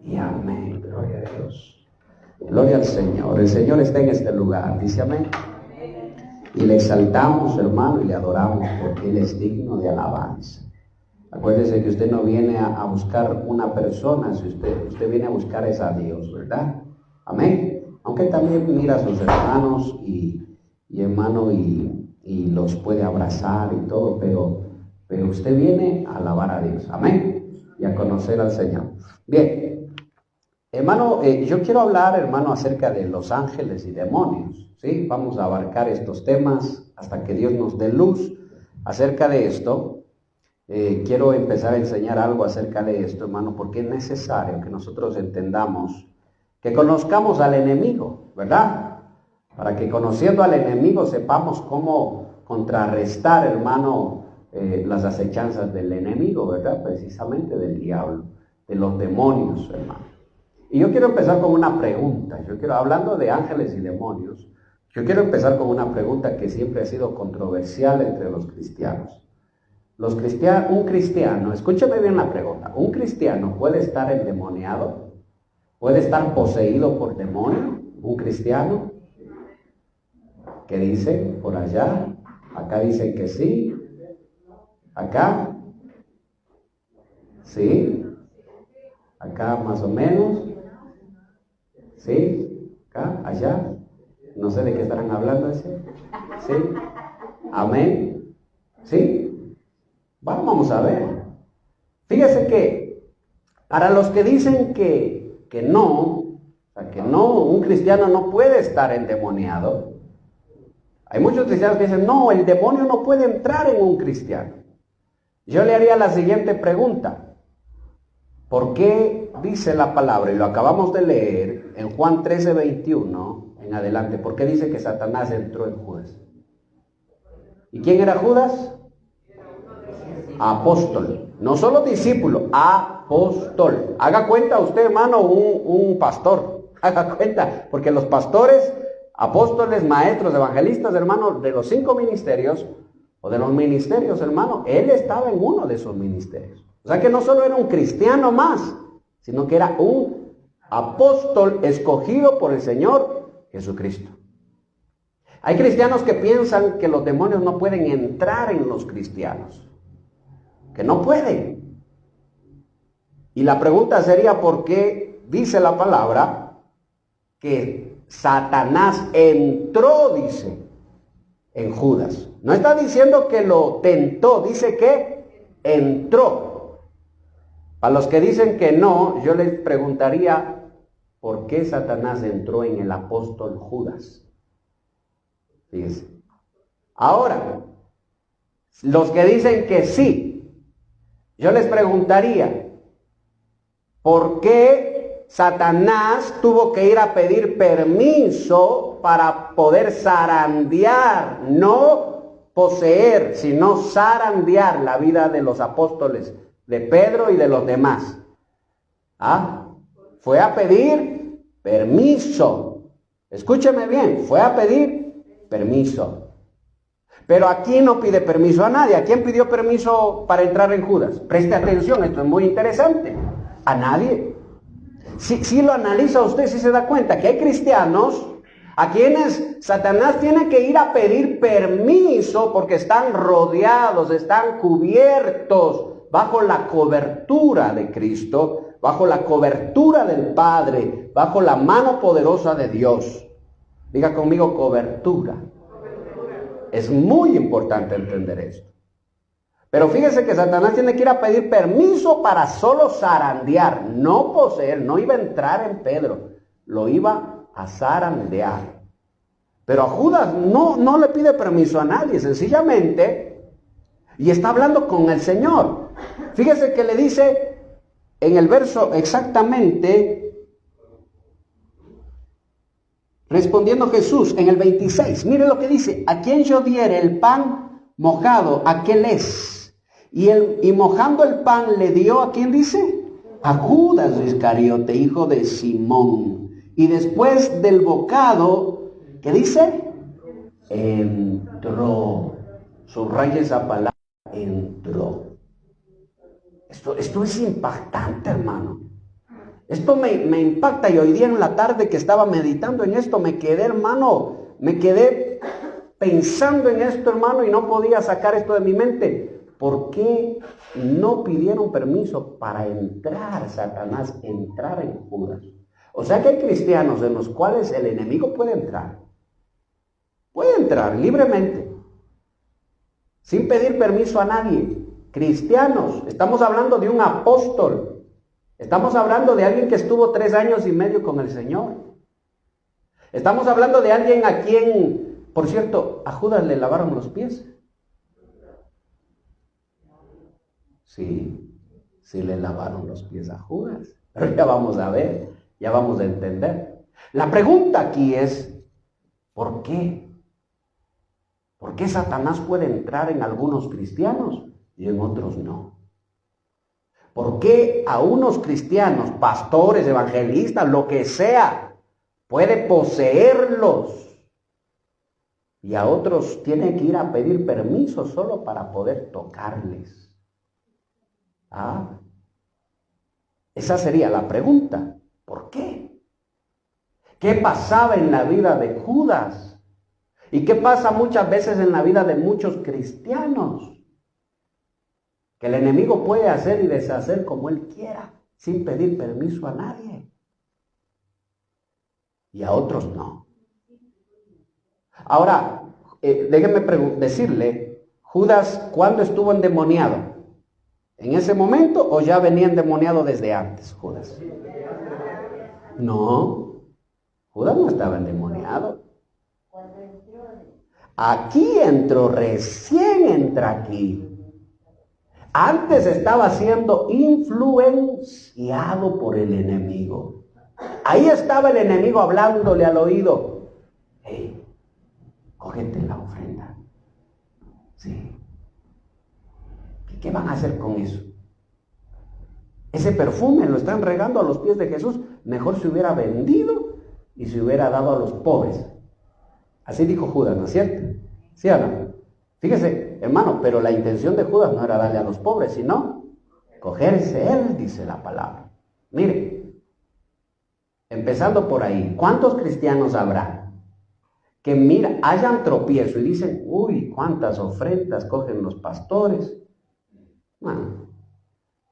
Y amén. Gloria a Dios. Gloria al Señor. El Señor está en este lugar. Dice amén. Y le exaltamos, hermano, y le adoramos porque Él es digno de alabanza. Acuérdese que usted no viene a buscar una persona, si usted viene a buscar es a Dios, ¿verdad? Amén. Aunque también mira a sus hermanos y hermano y los puede abrazar y todo, pero usted viene a alabar a Dios. Amén. Y a conocer al Señor. Bien. Hermano, yo quiero hablar, hermano, acerca de los ángeles y demonios, ¿sí? Vamos a abarcar estos temas hasta que Dios nos dé luz acerca de esto. Quiero empezar a enseñar algo acerca de esto, hermano, porque es necesario que nosotros entendamos, que conozcamos al enemigo, ¿verdad? Para que conociendo al enemigo sepamos cómo contrarrestar, hermano, las acechanzas del enemigo, ¿verdad? Precisamente del diablo, de los demonios, hermano. Y yo quiero empezar con una pregunta. Hablando de ángeles y demonios, yo quiero empezar con una pregunta que siempre ha sido controversial entre los cristianos. Un cristiano, escúcheme bien la pregunta, ¿un cristiano puede estar endemoniado? ¿Puede estar poseído por demonio? ¿Un cristiano? ¿Qué dicen por allá? Acá dicen que sí. ¿Acá? ¿Sí? ¿Acá más o menos? ¿Sí? ¿Acá? ¿Allá? No sé de qué estarán hablando ese. ¿Sí? ¿Amén? ¿Sí? Vamos a ver. Fíjese que para los que dicen que no, un cristiano no puede estar endemoniado, hay muchos cristianos que dicen, no, el demonio no puede entrar en un cristiano. Yo le haría la siguiente pregunta. ¿Por qué dice la palabra, y lo acabamos de leer en Juan 13:21 en adelante, por qué dice que Satanás entró en Judas? ¿Y quién era Judas? Apóstol, no solo discípulo, apóstol. Haga cuenta usted, hermano, un pastor, haga cuenta, porque los pastores, apóstoles, maestros, evangelistas, hermano, de los 5 ministerios, o de los ministerios, hermano, él estaba en uno de esos ministerios. O sea que no solo era un cristiano más, sino que era un apóstol escogido por el Señor Jesucristo. Hay cristianos que piensan que los demonios no pueden entrar en los cristianos, que no pueden. Y la pregunta sería, ¿por qué dice la palabra que Satanás entró, dice, en Judas? No está diciendo que lo tentó, dice que entró. Para los que dicen que no, yo les preguntaría, ¿por qué Satanás entró en el apóstol Judas? Fíjense. Ahora, los que dicen que sí, yo les preguntaría, ¿por qué Satanás tuvo que ir a pedir permiso para poder zarandear, no poseer, sino zarandear la vida de los apóstoles, de Pedro y de los demás? Fue a pedir permiso. Escúcheme bien, fue a pedir permiso. Pero aquí no pide permiso a nadie. ¿A quién pidió permiso para entrar en Judas? Preste atención, esto es muy interesante. A nadie. Si lo analiza usted, si se da cuenta que hay cristianos a quienes Satanás tiene que ir a pedir permiso porque están rodeados, están cubiertos bajo la cobertura de Cristo, bajo la cobertura del Padre, bajo la mano poderosa de Dios. Diga conmigo, cobertura. Es muy importante entender esto. Pero fíjese que Satanás tiene que ir a pedir permiso para solo zarandear, no poseer, no iba a entrar en Pedro, lo iba a zarandear. Pero a Judas no le pide permiso a nadie, sencillamente, y está hablando con el Señor. Fíjese que le dice en el verso exactamente, respondiendo Jesús en el 26, mire lo que dice: a quien yo diere el pan mojado, aquel es. Y mojando el pan le dio, ¿a quién dice? A Judas Iscariote, hijo de Simón. Y después del bocado, ¿qué dice? Entró. Subraya esa palabra, entró. Esto es impactante, hermano. Esto me impacta, y hoy día en la tarde que estaba meditando en esto, me quedé, hermano, me quedé pensando en esto, hermano, y no podía sacar esto de mi mente. ¿Por qué no pidieron permiso para entrar, Satanás, entrar en Judas? O sea que hay cristianos en los cuales el enemigo puede entrar libremente, sin pedir permiso a nadie. Cristianos, estamos hablando de un apóstol, estamos hablando de alguien que estuvo 3 años y medio con el Señor. Estamos hablando de alguien a quien, por cierto, a Judas le lavaron los pies. Sí, sí le lavaron los pies a Judas, pero ya vamos a ver, ya vamos a entender. La pregunta aquí es, ¿por qué? ¿Por qué Satanás puede entrar en algunos cristianos y en otros no? ¿Por qué a unos cristianos, pastores, evangelistas, lo que sea, puede poseerlos y a otros tiene que ir a pedir permiso solo para poder tocarles? Esa sería la pregunta. ¿Por qué? ¿Qué pasaba en la vida de Judas? ¿Y qué pasa muchas veces en la vida de muchos cristianos? Que el enemigo puede hacer y deshacer como él quiera, sin pedir permiso a nadie. Y a otros no. Ahora, déjenme decirle, Judas, ¿cuándo estuvo endemoniado? ¿En ese momento o ya venía endemoniado desde antes, Judas? No, Judas no estaba endemoniado. Aquí entró, recién entra aquí. Antes estaba siendo influenciado por el enemigo. Ahí estaba el enemigo hablándole al oído. Hey, cógete la ofrenda. Sí. ¿Qué van a hacer con eso? Ese perfume lo están regando a los pies de Jesús. Mejor se hubiera vendido y se hubiera dado a los pobres. Así dijo Judas, ¿no es cierto? ¿Sí o no? Fíjese, hermano, pero la intención de Judas no era darle a los pobres, sino cogerse él, dice la palabra. Mire, empezando por ahí, ¿cuántos cristianos habrá que hayan tropiezo y dicen, uy, cuántas ofrendas cogen los pastores? Bueno,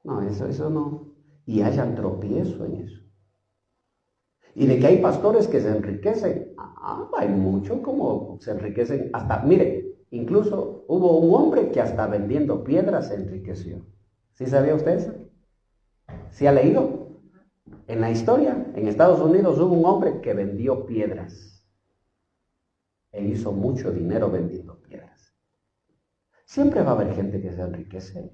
no, eso no. Y hayan tropiezo en eso. Y de que hay pastores que se enriquecen. Hay mucho como se enriquecen. Hasta, mire, incluso hubo un hombre que hasta vendiendo piedras se enriqueció. ¿Sí sabía usted eso? ¿Sí ha leído? En la historia, en Estados Unidos hubo un hombre que vendió piedras. Él hizo mucho dinero vendiendo piedras. Siempre va a haber gente que se enriquece.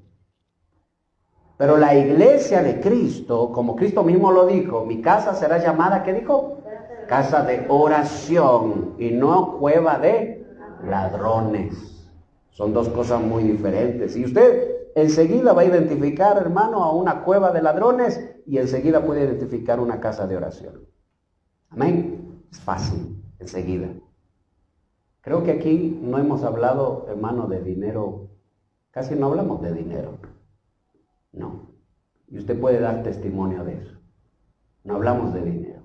Pero la iglesia de Cristo, como Cristo mismo lo dijo, mi casa será llamada, ¿qué dijo? Casa de oración y no cueva de ladrones. Son dos cosas muy diferentes. Y usted enseguida va a identificar, hermano, a una cueva de ladrones y enseguida puede identificar una casa de oración. Amén. Es fácil, enseguida. Creo que aquí no hemos hablado, hermano, de dinero. Casi no hablamos de dinero. No. Y usted puede dar testimonio de eso. No hablamos de dinero.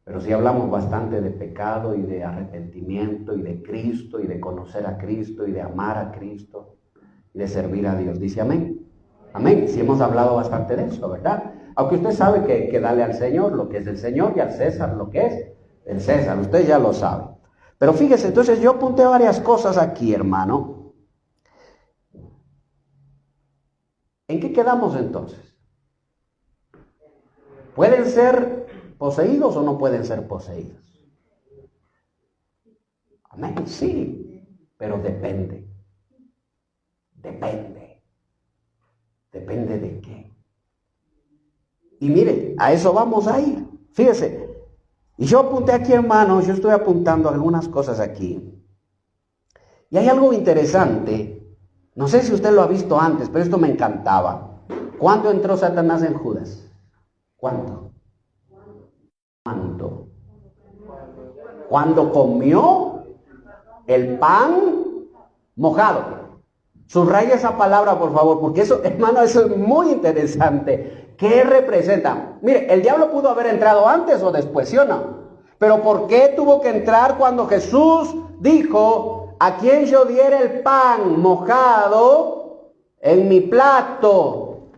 Pero sí hablamos bastante de pecado y de arrepentimiento y de Cristo y de conocer a Cristo y de amar a Cristo y de servir a Dios. Dice amén. Amén. Sí hemos hablado bastante de eso, ¿verdad? Aunque usted sabe que darle al Señor lo que es del Señor y al César lo que es del César. Usted ya lo sabe. Pero fíjese, entonces yo apunté varias cosas aquí, hermano. ¿En qué quedamos entonces? ¿Pueden ser poseídos o no pueden ser poseídos? Amén, sí, pero depende. Depende. ¿Depende de qué? Y mire, a eso vamos a ir. Fíjese, y yo apunté aquí, hermanos, yo estoy apuntando algunas cosas aquí. Y hay algo interesante. No sé si usted lo ha visto antes, pero esto me encantaba. ¿Cuándo entró Satanás en Judas? ¿Cuándo? ¿Cuándo? Cuando comió el pan mojado. Subraya esa palabra, por favor, porque eso, hermano, eso es muy interesante. ¿Qué representa? Mire, el diablo pudo haber entrado antes o después, ¿sí o no? Pero ¿por qué tuvo que entrar cuando Jesús dijo, a quien yo diera el pan mojado en mi plato,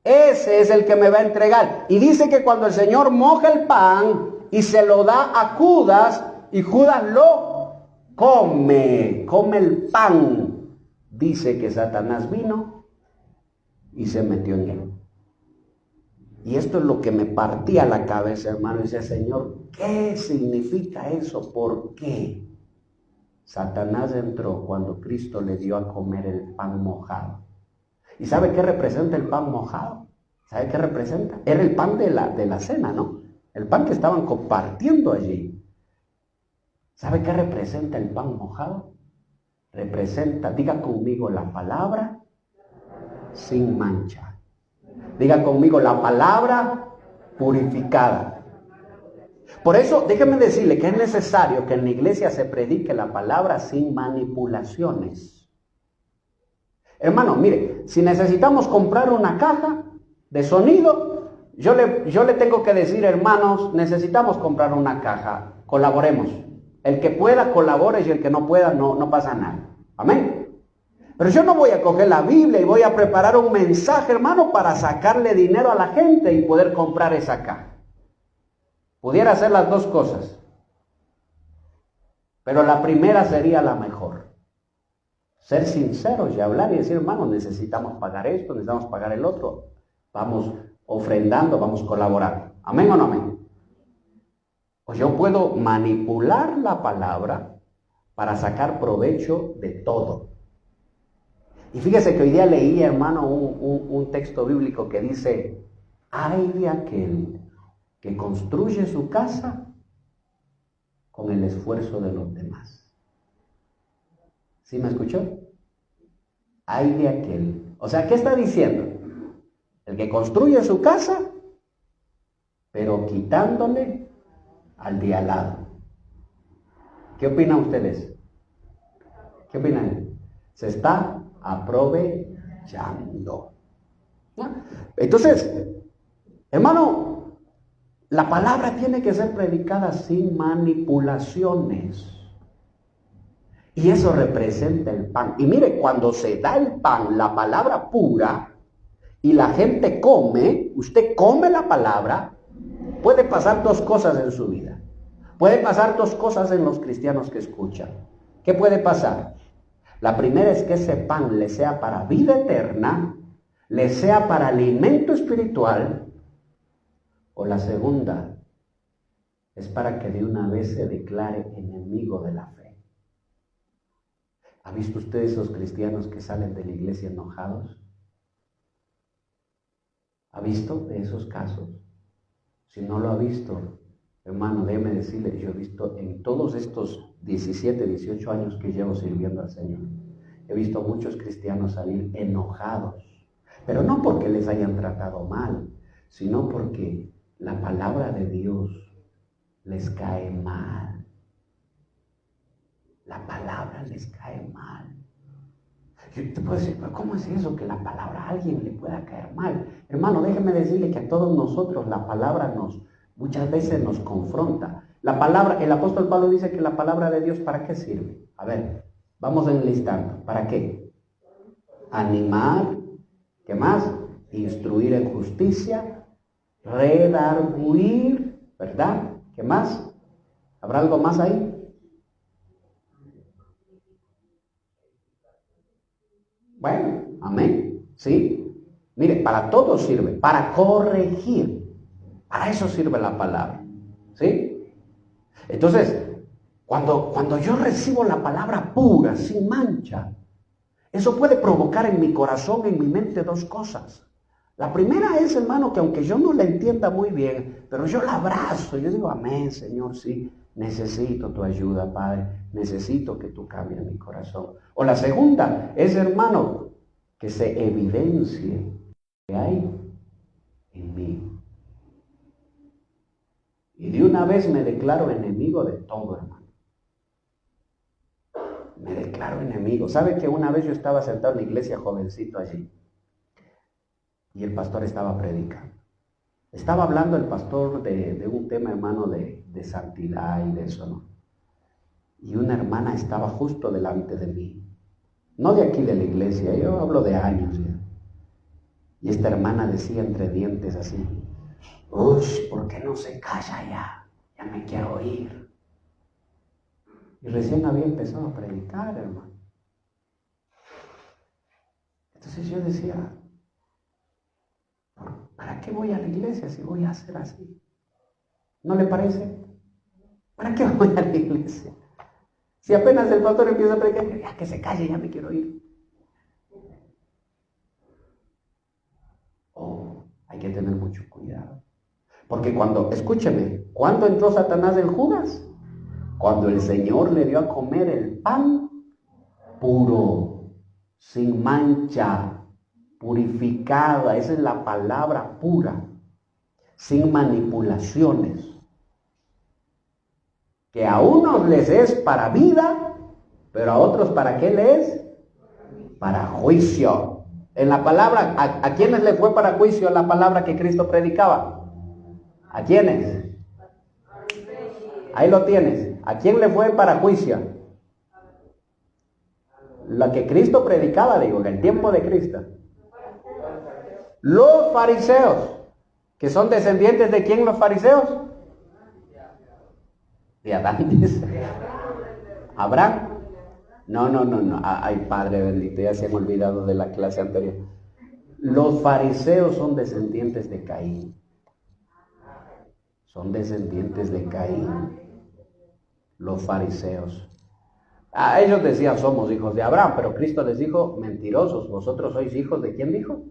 ese es el que me va a entregar? Y dice que cuando el Señor moja el pan y se lo da a Judas, y Judas lo come el pan, dice que Satanás vino y se metió en él. Y esto es lo que me partía la cabeza, hermano. Y decía, Señor, ¿qué significa eso? ¿Por qué? Satanás entró cuando Cristo le dio a comer el pan mojado. ¿Y sabe qué representa el pan mojado? ¿Sabe qué representa? Era el pan de la cena, ¿no? El pan que estaban compartiendo allí. ¿Sabe qué representa el pan mojado? Representa, diga conmigo, la palabra sin mancha. Diga conmigo, la palabra purificada. Por eso, déjeme decirle que es necesario que en la iglesia se predique la palabra sin manipulaciones. Hermano, mire, si necesitamos comprar una caja de sonido, yo le tengo que decir, hermanos, necesitamos comprar una caja, colaboremos. El que pueda, colabore, y el que no pueda, no pasa nada. Amén. Pero yo no voy a coger la Biblia y voy a preparar un mensaje, hermano, para sacarle dinero a la gente y poder comprar esa caja. Pudiera hacer las dos cosas. Pero la primera sería la mejor. Ser sinceros y hablar y decir, hermano, necesitamos pagar esto, necesitamos pagar el otro. Vamos ofrendando, vamos colaborando. ¿Amén o no amén? Pues yo puedo manipular la palabra para sacar provecho de todo. Y fíjese que hoy día leí, hermano, un texto bíblico que dice, ay de aquel que construye su casa con el esfuerzo de los demás. ¿Sí me escuchó? Ay de aquel. O sea, ¿qué está diciendo? El que construye su casa, pero quitándole al de al lado. ¿Qué opinan ustedes? ¿Qué opinan? Se está aprovechando. Entonces, hermano, la palabra tiene que ser predicada sin manipulaciones. Y eso representa el pan. Y mire, cuando se da el pan, la palabra pura, y la gente come, usted come la palabra, puede pasar dos cosas en su vida. Puede pasar dos cosas en los cristianos que escuchan. ¿Qué puede pasar? La primera es que ese pan le sea para vida eterna, le sea para alimento espiritual, o la segunda es para que de una vez se declare enemigo de la fe. ¿Ha visto usted esos cristianos que salen de la iglesia enojados? ¿Ha visto de esos casos? Si no lo ha visto, hermano, déjeme decirle, yo he visto en todos estos 17, 18 años que llevo sirviendo al Señor, he visto muchos cristianos salir enojados, pero no porque les hayan tratado mal, sino porque la palabra de Dios les cae mal. La palabra les cae mal. Yo te puedo decir, pero ¿cómo es eso que la palabra a alguien le pueda caer mal? Hermano, déjeme decirle que a todos nosotros la palabra muchas veces nos confronta. La palabra, el apóstol Pablo dice que la palabra de Dios, ¿para qué sirve? A ver, vamos enlistando. ¿Para qué? Animar, ¿qué más? Instruir en justicia, redarguir, ¿verdad? ¿Qué más? ¿Habrá algo más ahí? Bueno, amén, ¿sí? Mire, para todo sirve, para corregir, para eso sirve la palabra, ¿sí? Entonces, cuando yo recibo la palabra pura, sin mancha, eso puede provocar en mi corazón, en mi mente, dos cosas. La primera es, hermano, que aunque yo no la entienda muy bien, pero yo la abrazo, yo digo, amén, Señor, sí, necesito tu ayuda, Padre, necesito que tú cambies mi corazón. O la segunda es, hermano, que se evidencie que hay en mí. Y de una vez me declaro enemigo de todo, hermano. Me declaro enemigo. ¿Sabe que una vez yo estaba sentado en la iglesia, jovencito allí? Y el pastor estaba predicando. Estaba hablando el pastor de un tema, hermano, de santidad y de eso, ¿no? Y una hermana estaba justo delante de mí. No de aquí de la iglesia, yo hablo de años ya. Y esta hermana decía entre dientes así: uy, ¿por qué no se calla ya? Ya me quiero oír. Y recién había empezado a predicar, hermano. Entonces yo decía, ¿para qué voy a la iglesia si voy a hacer así? ¿No le parece? ¿Para qué voy a la iglesia? Si apenas el pastor empieza a predicar, ya que se calle, ya me quiero ir. Oh, hay que tener mucho cuidado. Porque escúcheme, ¿cuándo entró Satanás en Judas? Cuando el Señor le dio a comer el pan puro, sin mancha, purificada, esa es la palabra, pura, sin manipulaciones, que a unos les es para vida, pero a otros ¿para qué les es? Para juicio. En la palabra, ¿a quiénes le fue para juicio la palabra que Cristo predicaba? ¿A quiénes? Ahí lo tienes. ¿A quién le fue para juicio? La que Cristo predicaba, digo, en el tiempo de Cristo. Los fariseos, que son descendientes ¿de quién los fariseos? De Adán, dice. ¿Abraham? No. Ay, Padre bendito, ya se han olvidado de la clase anterior. Los fariseos son descendientes de Caín. Son descendientes de Caín. Los fariseos. Ellos decían somos hijos de Abraham, pero Cristo les dijo, mentirosos, vosotros sois hijos ¿de quién dijo?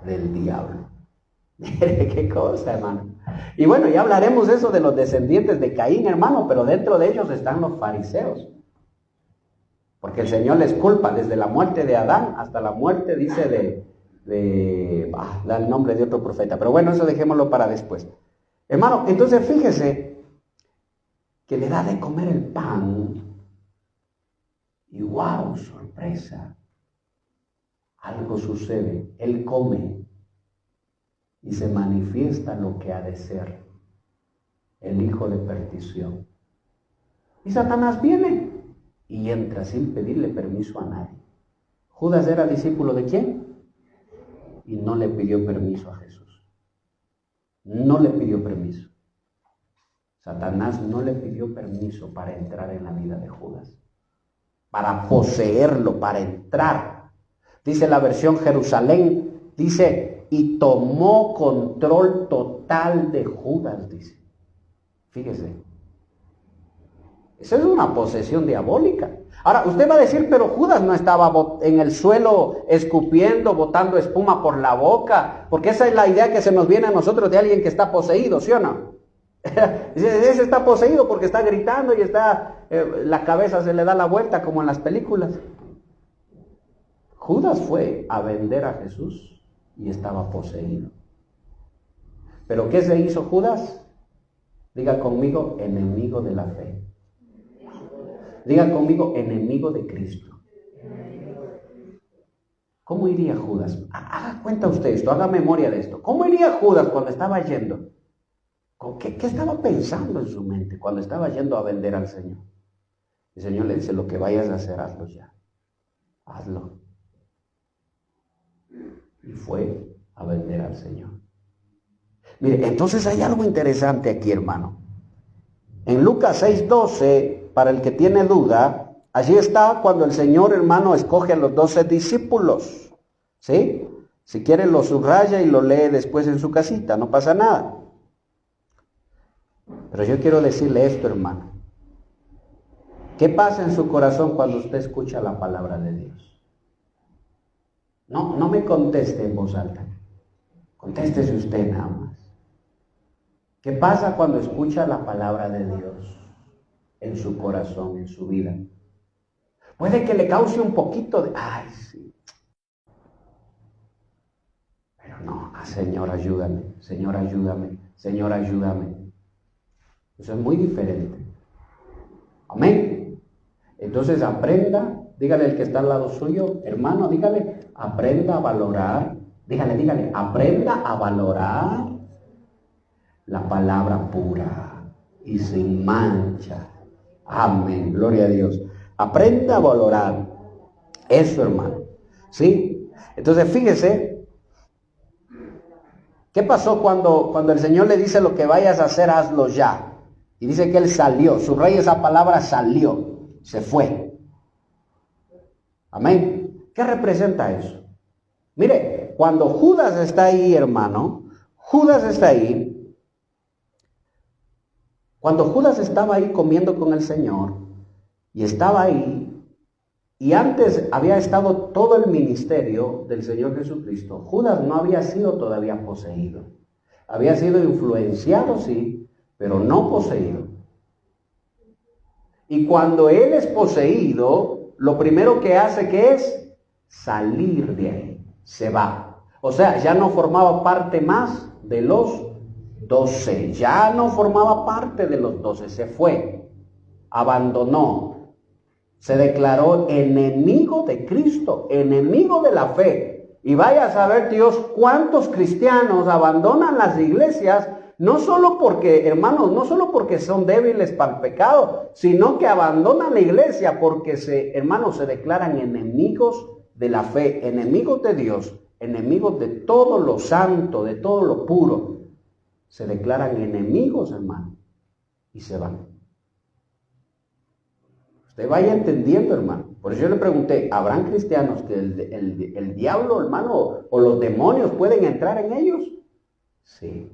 Del diablo. Mire qué cosa, hermano. Y bueno, ya hablaremos eso de los descendientes de Caín, hermano, pero dentro de ellos están los fariseos. Porque el Señor les culpa desde la muerte de Adán hasta la muerte, dice, da el nombre de otro profeta. Pero bueno, eso dejémoslo para después. Hermano, entonces fíjese que le da de comer el pan y wow, sorpresa, algo sucede, él come y se manifiesta lo que ha de ser, el hijo de perdición. Y Satanás viene y entra sin pedirle permiso a nadie. Judas era discípulo ¿de quién? Y no le pidió permiso a Jesús. No le pidió permiso. Satanás no le pidió permiso para entrar en la vida de Judas, para poseerlo, para entrar. Dice la versión Jerusalén, dice, y tomó control total de Judas, dice. Fíjese, esa es una posesión diabólica. Ahora, usted va a decir, pero Judas no estaba en el suelo escupiendo, botando espuma por la boca, porque esa es la idea que se nos viene a nosotros de alguien que está poseído, ¿sí o no? Ese está poseído porque está gritando y la cabeza se le da la vuelta como en las películas. Judas fue a vender a Jesús y estaba poseído. ¿Pero qué se hizo Judas? Diga conmigo, enemigo de la fe. Diga conmigo, enemigo de Cristo. ¿Cómo iría Judas? Haga cuenta usted esto, haga memoria de esto. ¿Cómo iría Judas cuando estaba yendo? ¿Qué estaba pensando en su mente cuando estaba yendo a vender al Señor? El Señor le dice, lo que vayas a hacer, hazlo ya. Hazlo. Y fue a vender al Señor. Mire, entonces hay algo interesante aquí, hermano. En Lucas 6:12, para el que tiene duda, allí está cuando el Señor, hermano, escoge a los 12 discípulos. ¿Sí? Si quiere lo subraya y lo lee después en su casita, no pasa nada. Pero yo quiero decirle esto, hermano. ¿Qué pasa en su corazón cuando usted escucha la palabra de Dios? No me conteste en voz alta. Contéstese usted nada más. ¿Qué pasa cuando escucha la palabra de Dios en su corazón, en su vida? Puede que le cause un poquito de... Ay, sí. Pero no, Señor, ayúdame. Señor, ayúdame. Señor, ayúdame. Eso es muy diferente. Amén. Entonces aprenda, dígale al que está al lado suyo, hermano, dígale, aprenda a valorar, dígale, aprenda a valorar la palabra pura y sin mancha. Amén, gloria a Dios. Aprenda a valorar eso, hermano. ¿Sí? Entonces, fíjese, ¿qué pasó cuando el Señor le dice lo que vayas a hacer, hazlo ya? Y dice que él salió, subraya esa palabra, salió, se fue. Amén. ¿Qué representa eso? Mire, cuando Judas está ahí, hermano, Judas está ahí. Cuando Judas estaba ahí comiendo con el Señor, y estaba ahí, y antes había estado todo el ministerio del Señor Jesucristo, Judas no había sido todavía poseído. Había sido influenciado, sí, pero no poseído. Y cuando él es poseído, lo primero que hace que es salir de ahí, se va. O sea, ya no formaba parte más de los 12, ya no formaba parte de los 12, se fue, abandonó, se declaró enemigo de Cristo, enemigo de la fe. Y vaya a saber Dios cuántos cristianos abandonan las iglesias, no solo porque, hermanos, no solo porque son débiles para el pecado, sino que abandonan la iglesia porque hermanos, se declaran enemigos de la fe, enemigos de Dios, enemigos de todo lo santo, de todo lo puro. Se declaran enemigos, hermano, y se van. Usted vaya entendiendo, hermano. Por eso yo le pregunté, ¿habrán cristianos que el diablo, hermano, o los demonios pueden entrar en ellos? Sí.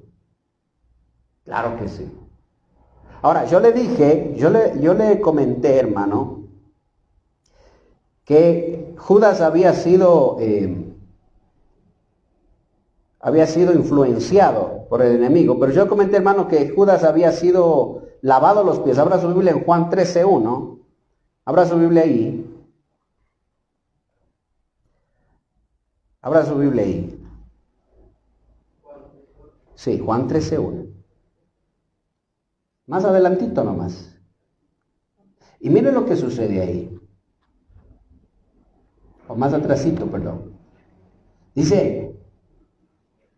Claro que sí. Ahora, yo le dije, yo le comenté, hermano, que Judas había sido influenciado por el enemigo, pero yo comenté, hermano, que Judas había sido lavado los pies. Abra su Biblia en Juan 13:1. Abra su Biblia ahí. Abra su Biblia ahí. Sí, Juan 13:1. Más adelantito nomás. Y mire lo que sucede ahí. O más atrasito, perdón. Dice,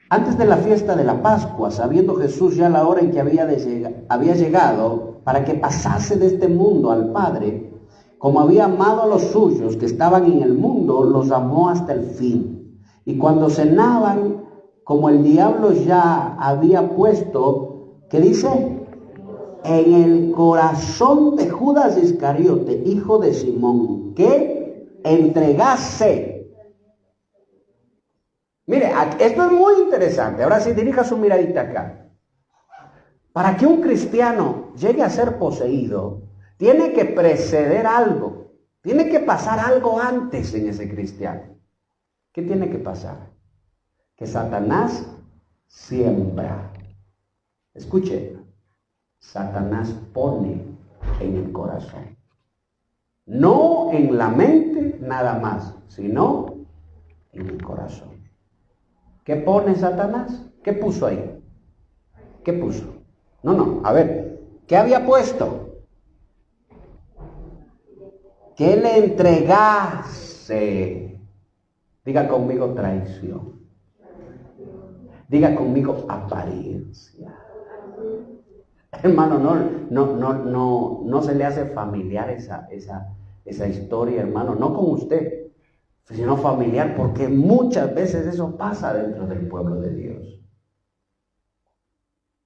antes de la fiesta de la Pascua, sabiendo Jesús ya la hora en que había llegado para que pasase de este mundo al Padre, como había amado a los suyos que estaban en el mundo, los amó hasta el fin. Y cuando cenaban, como el diablo ya había puesto, ¿qué dice? En el corazón de Judas Iscariote, hijo de Simón, que entregase. Mire, esto es muy interesante. Ahora sí, dirija su miradita acá. Para que un cristiano llegue a ser poseído, tiene que preceder algo. Tiene que pasar algo antes en ese cristiano. ¿Qué tiene que pasar? Que Satanás siembra. Escuche, Satanás pone en el corazón. No en la mente nada más, sino en el corazón. ¿Qué pone Satanás? ¿Qué puso ahí? ¿Qué puso? No, a ver, ¿qué había puesto? Que le entregase. Diga conmigo traición. Diga conmigo apariencia. Hermano, no se le hace familiar esa historia, hermano. No con usted, sino familiar, porque muchas veces eso pasa dentro del pueblo de Dios.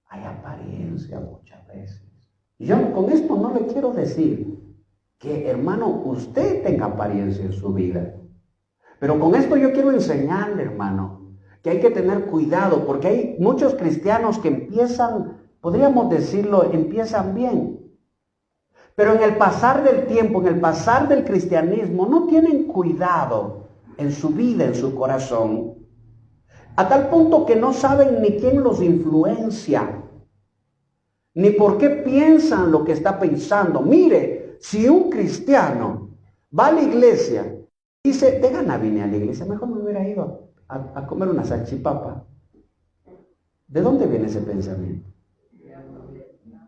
Hay apariencia muchas veces. Y yo con esto no le quiero decir que, hermano, usted tenga apariencia en su vida. Pero con esto yo quiero enseñarle, hermano, que hay que tener cuidado, porque hay muchos cristianos que empiezan, podríamos decirlo, empiezan bien. Pero en el pasar del tiempo, en el pasar del cristianismo, no tienen cuidado en su vida, en su corazón, a tal punto que no saben ni quién los influencia, ni por qué piensan lo que está pensando. Mire, si un cristiano va a la iglesia, dice, de gana vine a la iglesia, mejor me hubiera ido a comer una salchipapa. ¿De dónde viene ese pensamiento?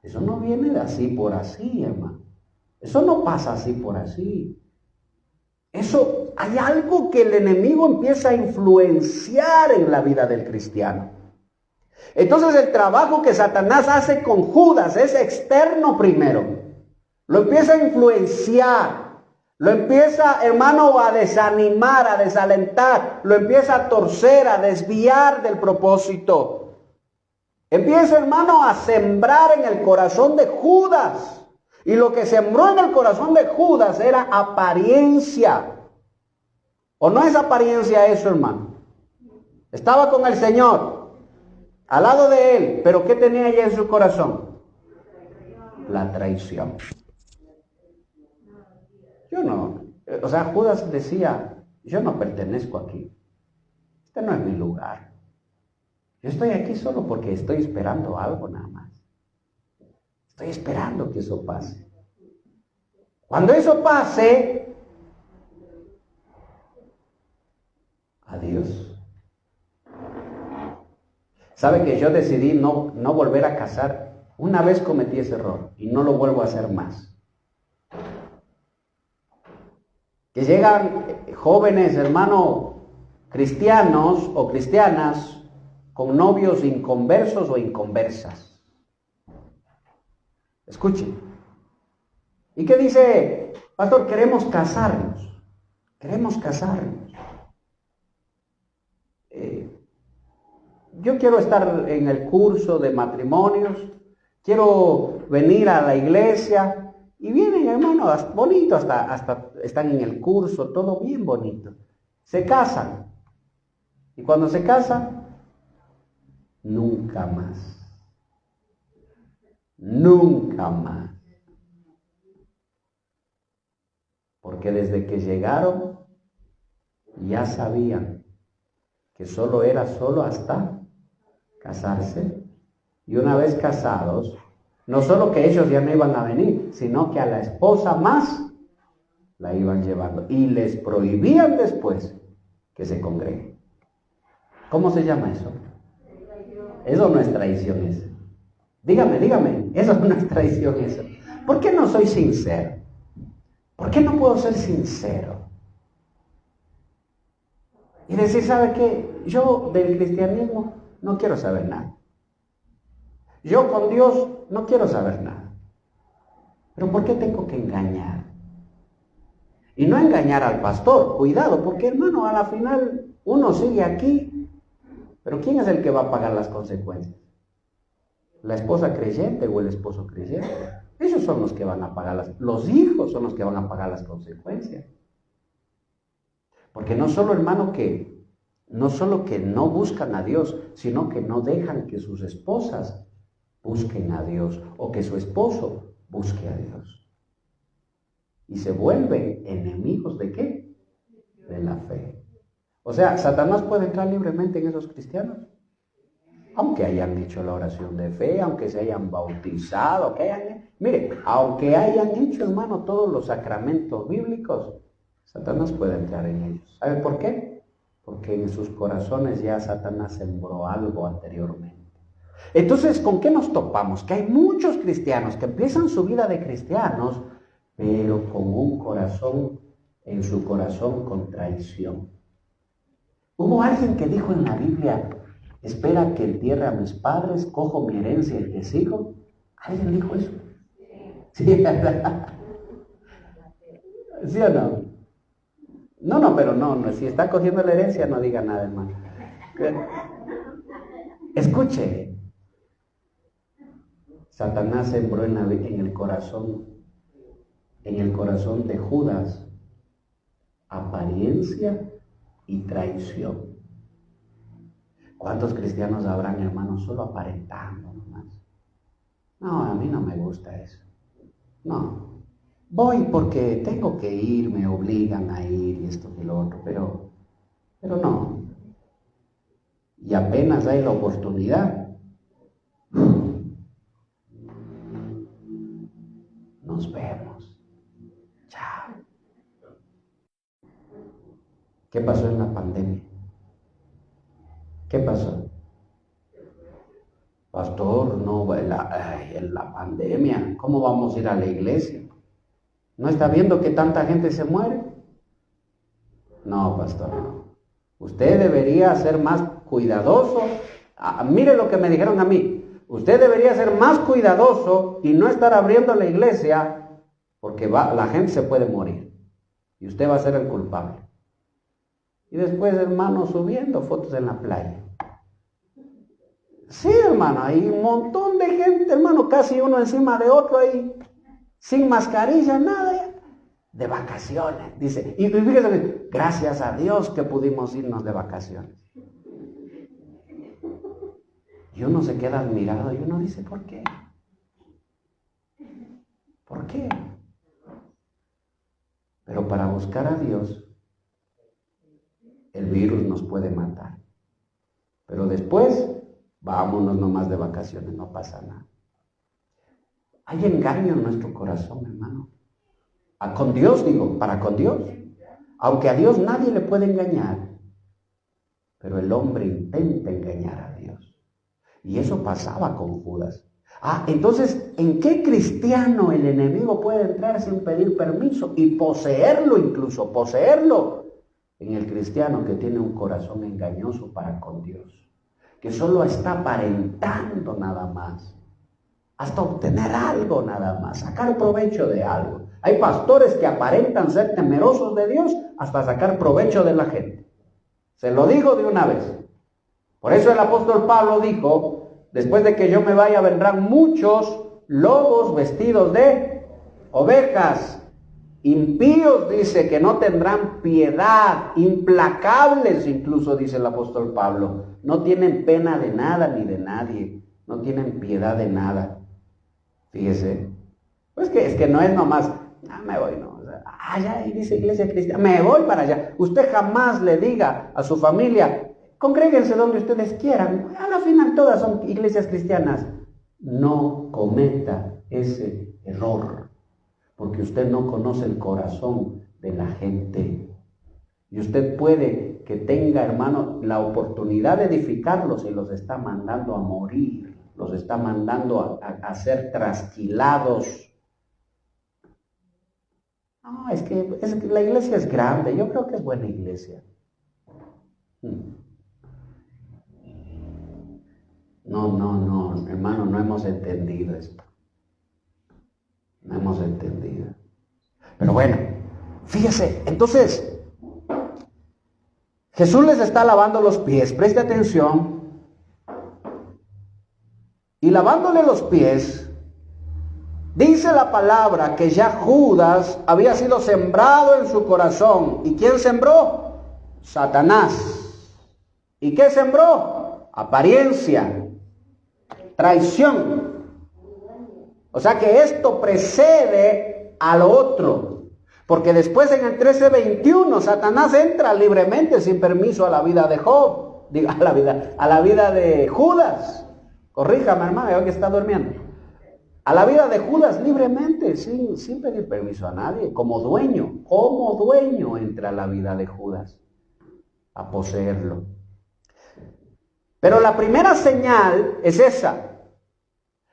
Eso no viene de así por así, hermano. Eso no pasa así por así. Eso, hay algo que el enemigo empieza a influenciar en la vida del cristiano. Entonces el trabajo que Satanás hace con Judas es externo primero. Lo empieza a influenciar. Lo empieza, hermano, a desanimar, a desalentar. Lo empieza a torcer, a desviar del propósito. Empieza, hermano, a sembrar en el corazón de Judas. Y lo que sembró en el corazón de Judas era apariencia. ¿O no es apariencia eso, hermano? Estaba con el Señor, al lado de él, pero ¿qué tenía ella en su corazón? La traición. Yo no, o sea, Judas decía, yo no pertenezco aquí. Este no es mi lugar. Yo estoy aquí solo porque estoy esperando algo nada más. Estoy esperando que eso pase. Cuando eso pase, adiós. ¿Sabe que yo decidí no volver a casar? Una vez cometí ese error y no lo vuelvo a hacer más. Que llegan jóvenes, hermano, cristianos o cristianas con novios inconversos o inconversas. Escuchen. ¿Y qué dice? Pastor, queremos casarnos. Queremos casarnos. Yo quiero estar en el curso de matrimonios. Quiero venir a la iglesia. Y vienen, hermano, bonito, hasta están en el curso, todo bien bonito. Se casan. Y cuando se casan, nunca más. Nunca más. Porque desde que llegaron, ya sabían que solo era hasta casarse. Y una vez casados, no solo que ellos ya no iban a venir, sino que a la esposa más la iban llevando. Y les prohibían después que se congreguen. ¿Cómo se llama eso? Eso no es traición eso. Dígame, eso no es traición eso. ¿Por qué no soy sincero? ¿Por qué no puedo ser sincero? Y decir, ¿sabe qué? Yo del cristianismo no quiero saber nada. Yo con Dios no quiero saber nada. ¿Pero por qué tengo que engañar? Y no engañar al pastor, cuidado, porque hermano, a la final uno sigue aquí, pero ¿quién es el que va a pagar las consecuencias? ¿La esposa creyente o el esposo creyente? Ellos son los que van a pagar los hijos son los que van a pagar las consecuencias. Porque no solo, hermano, no solo que no buscan a Dios, sino que no dejan que sus esposas busquen a Dios o que su esposo busque a Dios. Y se vuelven enemigos ¿de qué? De la fe. O sea, Satanás puede entrar libremente en esos cristianos. Aunque hayan hecho la oración de fe, aunque se hayan bautizado, aunque hayan hecho, hermano, todos los sacramentos bíblicos, Satanás puede entrar en ellos. ¿Sabe por qué? Porque en sus corazones ya Satanás sembró algo anteriormente. Entonces, ¿con qué nos topamos? Que hay muchos cristianos que empiezan su vida de cristianos, pero con un corazón, en su corazón con traición. Hubo alguien que dijo en la Biblia, espera que entierre a mis padres, cojo mi herencia y te sigo. ¿Alguien dijo eso? Sí, ¿sí o no? No, pero no, si está cogiendo la herencia no diga nada, hermano. Escuche, Satanás sembró en el corazón de Judas apariencia y traición. ¿Cuántos cristianos habrán, hermanos, solo aparentando nomás? No, a mí no me gusta eso. No, voy porque tengo que ir, me obligan a ir y esto y lo otro, pero no. Y apenas hay la oportunidad, nos vemos. Chao. ¿Qué pasó en la pandemia? ¿Qué pasó? Pastor, no, en la pandemia, ¿cómo vamos a ir a la iglesia? ¿No está viendo que tanta gente se muere? No, pastor, no. Usted debería ser más cuidadoso Mire lo que me dijeron a mí. Usted debería ser más cuidadoso y no estar abriendo la iglesia porque la gente se puede morir. Y usted va a ser el culpable. Y después, hermano, subiendo fotos en la playa. Sí, hermano, hay un montón de gente, hermano, casi uno encima de otro ahí, sin mascarilla, nada, de vacaciones. Dice, y fíjese, gracias a Dios que pudimos irnos de vacaciones. Y uno se queda admirado y uno dice, ¿por qué? ¿Por qué? Pero para buscar a Dios, el virus nos puede matar. Pero después, vámonos nomás de vacaciones, no pasa nada. Hay engaño en nuestro corazón, hermano. Con Dios, digo, para con Dios. Aunque a Dios nadie le puede engañar. Pero el hombre intenta engañar a Dios. Y eso pasaba con Judas. Entonces, ¿en qué cristiano el enemigo puede entrar sin pedir permiso? Y poseerlo incluso, poseerlo. En el cristiano que tiene un corazón engañoso para con Dios. Que solo está aparentando nada más. Hasta obtener algo nada más. Sacar provecho de algo. Hay pastores que aparentan ser temerosos de Dios hasta sacar provecho de la gente. Se lo digo de una vez. Por eso el apóstol Pablo dijo, después de que yo me vaya vendrán muchos lobos vestidos de ovejas. Impíos, dice, que no tendrán piedad, implacables incluso, dice el apóstol Pablo. No tienen pena de nada ni de nadie, no tienen piedad de nada. Fíjese, pues es que no es nomás, me voy, no. Ya dice iglesia cristiana, me voy para allá. Usted jamás le diga a su familia, congréguense donde ustedes quieran, a la final todas son iglesias cristianas. No cometa ese error. Porque usted no conoce el corazón de la gente. Y usted puede que tenga, hermano, la oportunidad de edificarlos y los está mandando a morir. Los está mandando a ser trasquilados. No, es que la iglesia es grande. Yo creo que es buena iglesia. No, hermano, no hemos entendido esto. No hemos entendido. Pero bueno, fíjese, entonces, Jesús les está lavando los pies, preste atención. Y lavándole los pies, dice la palabra que ya Judas había sido sembrado en su corazón. ¿Y quién sembró? Satanás. ¿Y qué sembró? Apariencia, traición. O sea que esto precede al otro. Porque después en el 13:21 Satanás entra libremente sin permiso a la vida de Job. Digo, a la vida de Judas. Corríjame, hermano, yo que está durmiendo. A la vida de Judas libremente, sin pedir permiso a nadie. Como dueño entra a la vida de Judas. A poseerlo. Pero la primera señal es esa.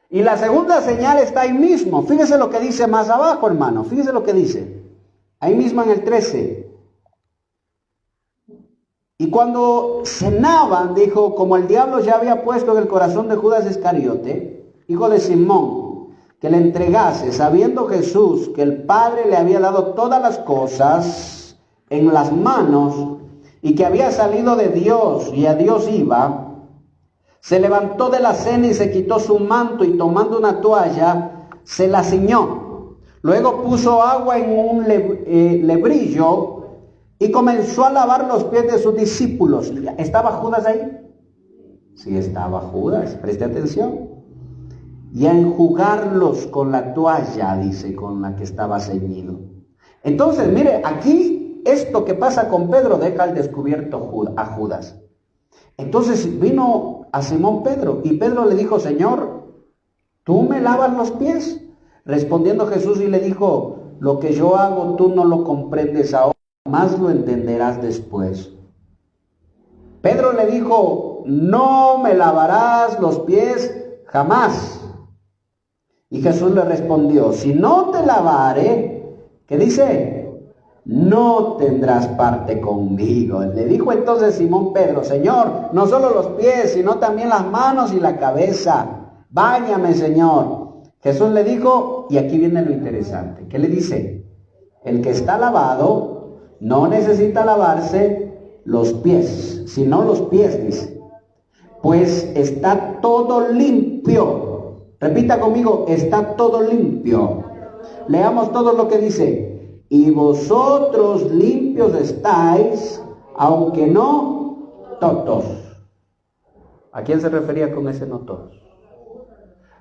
Y la segunda señal está ahí mismo. Fíjese lo que dice más abajo, hermano. Fíjese lo que dice. Ahí mismo en el 13. Y cuando cenaban, dijo, como el diablo ya había puesto en el corazón de Judas Iscariote, hijo de Simón, que le entregase, sabiendo Jesús que el Padre le había dado todas las cosas en las manos y que había salido de Dios y a Dios iba, se levantó de la cena y se quitó su manto y tomando una toalla, se la ciñó. Luego puso agua en un lebrillo y comenzó a lavar los pies de sus discípulos. ¿Estaba Judas ahí? Sí, estaba Judas, preste atención. Y a enjugarlos con la toalla, dice, con la que estaba ceñido. Entonces, mire, aquí esto que pasa con Pedro deja al descubierto a Judas. Entonces vino a Simón Pedro y Pedro le dijo, Señor, ¿tú me lavas los pies? Respondiendo Jesús y le dijo, lo que yo hago tú no lo comprendes ahora, más lo entenderás después. Pedro le dijo, no me lavarás los pies jamás. Y Jesús le respondió, si no te lavare, ¿qué dice? no tendrás parte conmigo. Le dijo entonces Simón Pedro: Señor, no solo los pies, sino también las manos y la cabeza. Báñame, Señor. Jesús le dijo, y aquí viene lo interesante, ¿qué le dice? El que está lavado no necesita lavarse los pies, sino los pies, dice, pues está todo limpio. Repita conmigo: está todo limpio. Leamos todo lo que dice: y vosotros limpios estáis, aunque no todos. ¿A quién se refería con ese no todos?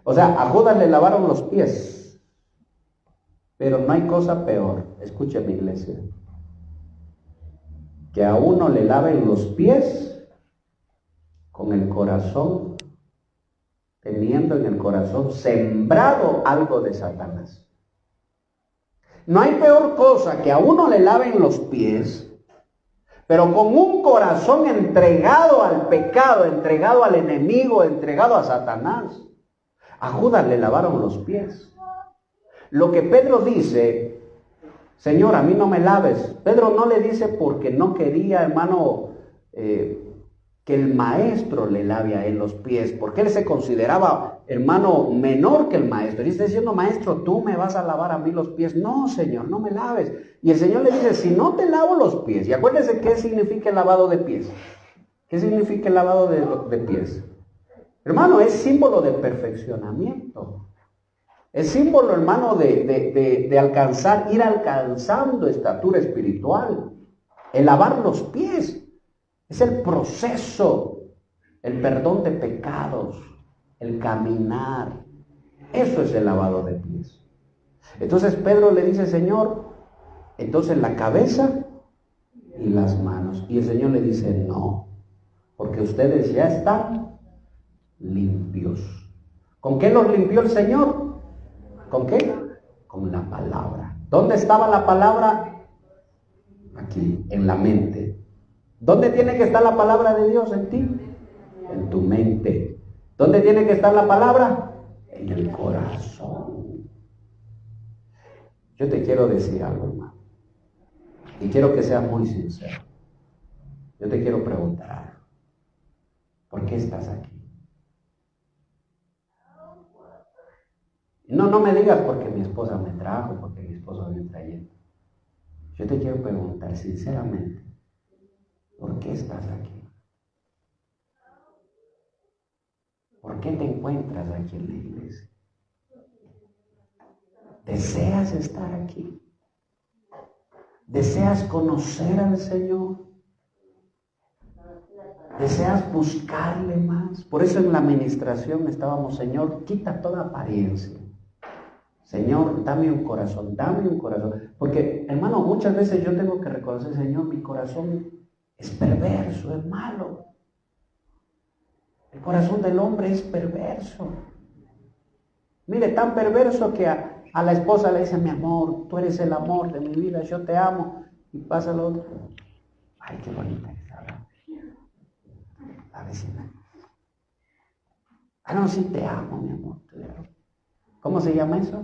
O sea, a Judas le lavaron los pies, pero no hay cosa peor, escuche mi iglesia, que a uno le laven los pies con el corazón, teniendo en el corazón sembrado algo de Satanás. No hay peor cosa que a uno le laven los pies, pero con un corazón entregado al pecado, entregado al enemigo, entregado a Satanás. A Judas le lavaron los pies. Lo que Pedro dice: Señor, a mí no me laves. Pedro no le dice porque no quería, hermano, que el maestro le lave a él los pies, porque él se consideraba, hermano, menor que el maestro. Y está diciendo: maestro, tú me vas a lavar a mí los pies. No, Señor, no me laves. Y el Señor le dice: si no te lavo los pies. Y acuérdense qué significa el lavado de pies. ¿Qué significa el lavado de pies? Hermano, es símbolo de perfeccionamiento. Es símbolo, hermano, de alcanzar, ir alcanzando estatura espiritual. El lavar los pies es el proceso, el perdón de pecados, el caminar. Eso es el lavado de pies. Entonces Pedro le dice: Señor, entonces la cabeza y las manos. Y el Señor le dice: no, porque ustedes ya están limpios. ¿Con qué los limpió el Señor? ¿Con qué? Con la palabra. ¿Dónde estaba la palabra? Aquí, en la mente. ¿Dónde tiene que estar la palabra de Dios en ti? En tu mente. ¿Dónde tiene que estar la palabra? En el corazón. Yo te quiero decir algo, hermano, y quiero que seas muy sincero. Yo te quiero preguntar algo. ¿Por qué estás aquí? No me digas porque mi esposa me trajo, porque mi esposo me trayendo. Yo te quiero preguntar sinceramente: ¿por qué estás aquí? ¿Por qué te encuentras aquí en la iglesia? ¿Deseas estar aquí? ¿Deseas conocer al Señor? ¿Deseas buscarle más? Por eso en la administración estábamos: Señor, quita toda apariencia. Señor, dame un corazón, dame un corazón. Porque, hermano, muchas veces yo tengo que reconocer: Señor, mi corazón es perverso, es malo. El corazón del hombre es perverso. Mire, tan perverso que a la esposa le dice: mi amor, tú eres el amor de mi vida, yo te amo. Y pasa lo otro: ay, qué bonita está la vecina. Ah, no, sí te amo, mi amor. ¿Cómo se llama eso?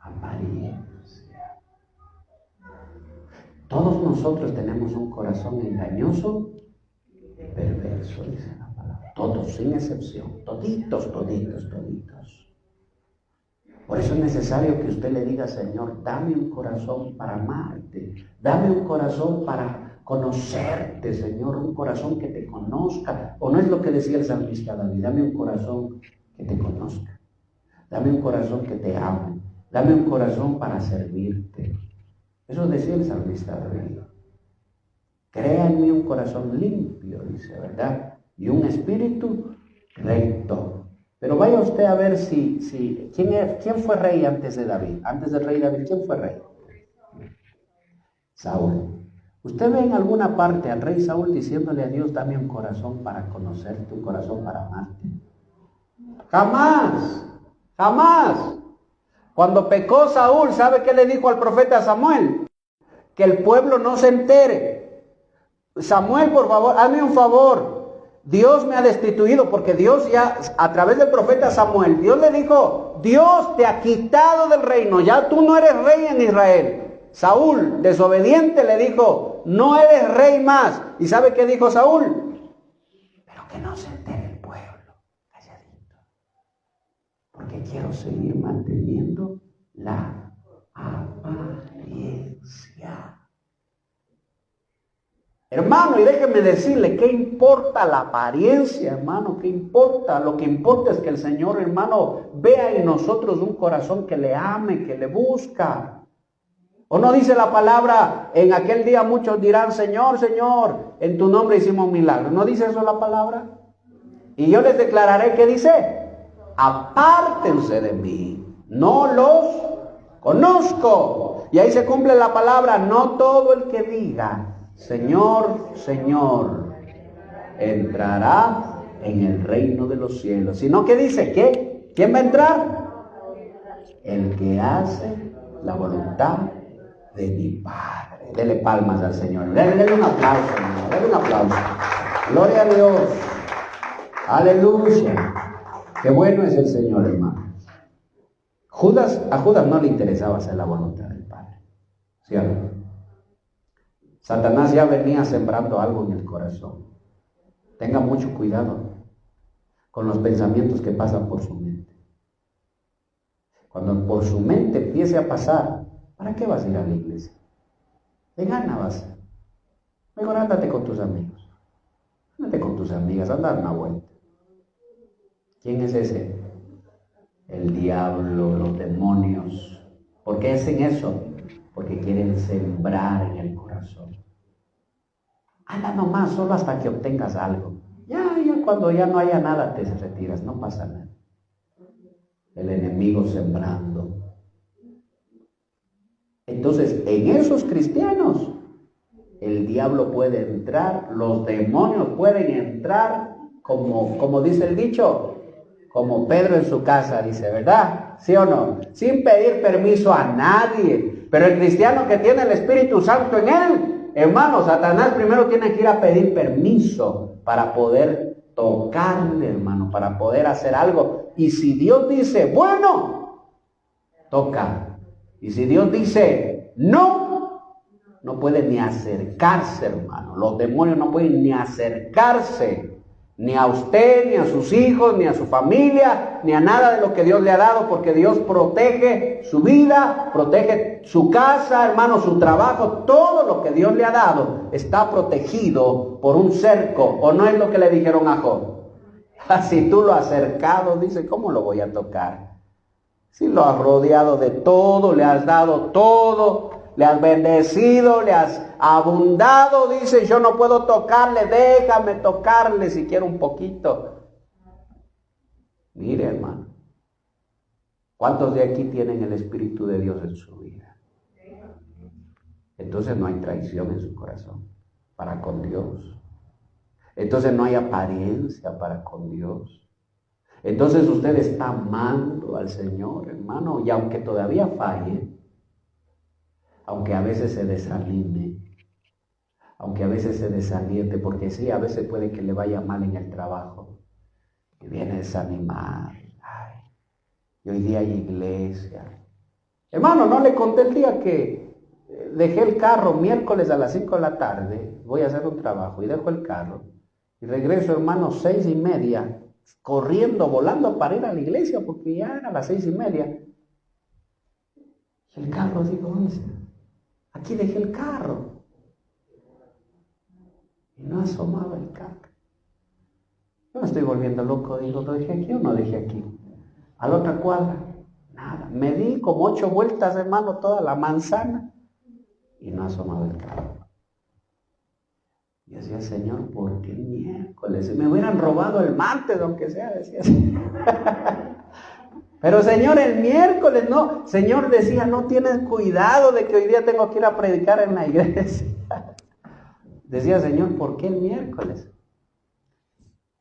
Apariencia. Todos nosotros tenemos un corazón engañoso y perverso, dice la palabra. Todos, sin excepción. Toditos. Por eso es necesario que usted le diga: Señor, dame un corazón para amarte. Dame un corazón para conocerte, Señor. Un corazón que te conozca. ¿O no es lo que decía el salmista David? Dame un corazón que te conozca. Dame un corazón que te ame. Dame un corazón para servirte. Eso decía el salmista David. Crea en mí un corazón limpio, dice, ¿verdad? Y un espíritu recto. Pero vaya usted a ver ¿quién fue rey antes de David? Antes del rey David, ¿quién fue rey? Saúl. ¿Usted ve en alguna parte al rey Saúl diciéndole a Dios: dame un corazón para conocerte, un corazón para amarte? Jamás. Cuando pecó Saúl, ¿sabe qué le dijo al profeta Samuel? Que el pueblo no se entere. Samuel, por favor, hazme un favor. Dios me ha destituido, porque Dios ya, a través del profeta Samuel, Dios le dijo: Dios te ha quitado del reino, ya tú no eres rey en Israel. Saúl, desobediente, le dijo, no eres rey más. ¿Y sabe qué dijo Saúl? Pero que no se entere el pueblo, calladito, porque quiero seguir manteniendo la apariencia. Hermano, y déjeme decirle, ¿qué importa la apariencia, hermano? ¿Qué importa? Lo que importa es que el Señor, hermano, vea en nosotros un corazón que le ame, que le busca. ¿O no dice la palabra, en aquel día muchos dirán, Señor, Señor, en tu nombre hicimos un milagro? ¿No dice eso la palabra? Y yo les declararé, ¿qué dice? Apártense de mí, no los conozco. Y ahí se cumple la palabra, no todo el que diga, Señor, Señor, entrará en el reino de los cielos. Sino que dice, ¿qué? ¿Quién va a entrar? El que hace la voluntad de mi Padre. Dele palmas al Señor. Dele un aplauso, hermano. Dele un aplauso. Gloria a Dios. Aleluya. Qué bueno es el Señor, hermano. A Judas no le interesaba hacer la voluntad del Padre. ¿Cierto? Satanás ya venía sembrando algo en el corazón. Tenga mucho cuidado con los pensamientos que pasan por su mente. Cuando por su mente empiece a pasar, ¿para qué vas a ir a la iglesia? ¿De gana vas? Mejor ándate con tus amigos. Ándate con tus amigas, anda a dar una vuelta. ¿Quién es ese? El diablo, los demonios. ¿Por qué hacen eso? Porque quieren sembrar en el corazón. Anda nomás, solo hasta que obtengas algo. Ya cuando ya no haya nada te retiras, no pasa nada. El enemigo sembrando. Entonces, en esos cristianos, el diablo puede entrar, los demonios pueden entrar, como dice el dicho, como Pedro en su casa, dice, ¿verdad? ¿Sí o no? Sin pedir permiso a nadie. Pero el cristiano que tiene el Espíritu Santo en él, hermano, Satanás primero tiene que ir a pedir permiso para poder tocarle, hermano, para poder hacer algo. Y si Dios dice, bueno, toca. Y si Dios dice, no, no puede ni acercarse, hermano. Los demonios no pueden ni acercarse, ni a usted, ni a sus hijos, ni a su familia, ni a nada de lo que Dios le ha dado, porque Dios protege su vida, protege su casa, hermano, su trabajo, todo lo que Dios le ha dado está protegido por un cerco. ¿O no es lo que le dijeron a Job? Si tú lo has cercado, dice, ¿cómo lo voy a tocar? Si lo has rodeado de todo, le has dado todo, le has bendecido, le has abundado, dice, yo no puedo tocarle, déjame tocarle si quiero un poquito. Mire, hermano, ¿cuántos de aquí tienen el Espíritu de Dios en su vida? Entonces no hay traición en su corazón para con Dios. Entonces no hay apariencia para con Dios. Entonces usted está amando al Señor, hermano, y aunque todavía falle, aunque a veces se desanime, aunque a veces se desaliente, porque sí, a veces puede que le vaya mal en el trabajo, y viene a desanimar. Ay, y hoy día hay iglesia. Hermano, no le conté el día que dejé el carro miércoles a las 5 de la tarde, voy a hacer un trabajo, y dejo el carro, y regreso, hermano, 6:30, corriendo, volando para ir a la iglesia, porque ya era las 6:30. Y el carro, digo, ¿dónde está? Aquí dejé el carro. Y no asomaba el carro. Yo me estoy volviendo loco, digo, ¿lo dejé aquí o no dejé aquí? A la otra cuadra, nada. Me di como 8 vueltas, hermano, toda la manzana, y no asomaba el carro. Y decía, Señor, ¿por qué miércoles? Si me hubieran robado el martes, aunque sea, decía así. Pero Señor, el miércoles no. Señor, decía, no tienes cuidado de que hoy día tengo que ir a predicar en la iglesia. Decía, Señor, ¿por qué el miércoles?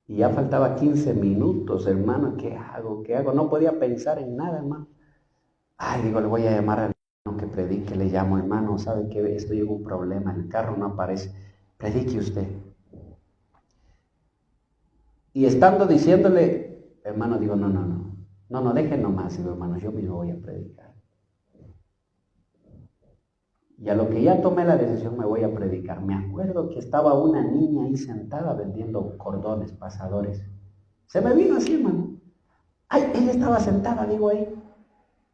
Y ya faltaba 15 minutos, hermano, ¿qué hago? ¿Qué hago? No podía pensar en nada, hermano. Ay, digo, le voy a llamar al hermano que predique, le llamo, hermano, ¿sabe qué? Estoy en un problema, el carro no aparece. Predique usted. Y estando diciéndole, hermano, digo, no, dejen nomás, digo, hermano, yo mismo voy a predicar. Y a lo que ya tomé la decisión me voy a predicar. Me acuerdo que estaba una niña ahí sentada vendiendo cordones, pasadores. Se me vino así, hermano. Ay, ella estaba sentada, digo ahí.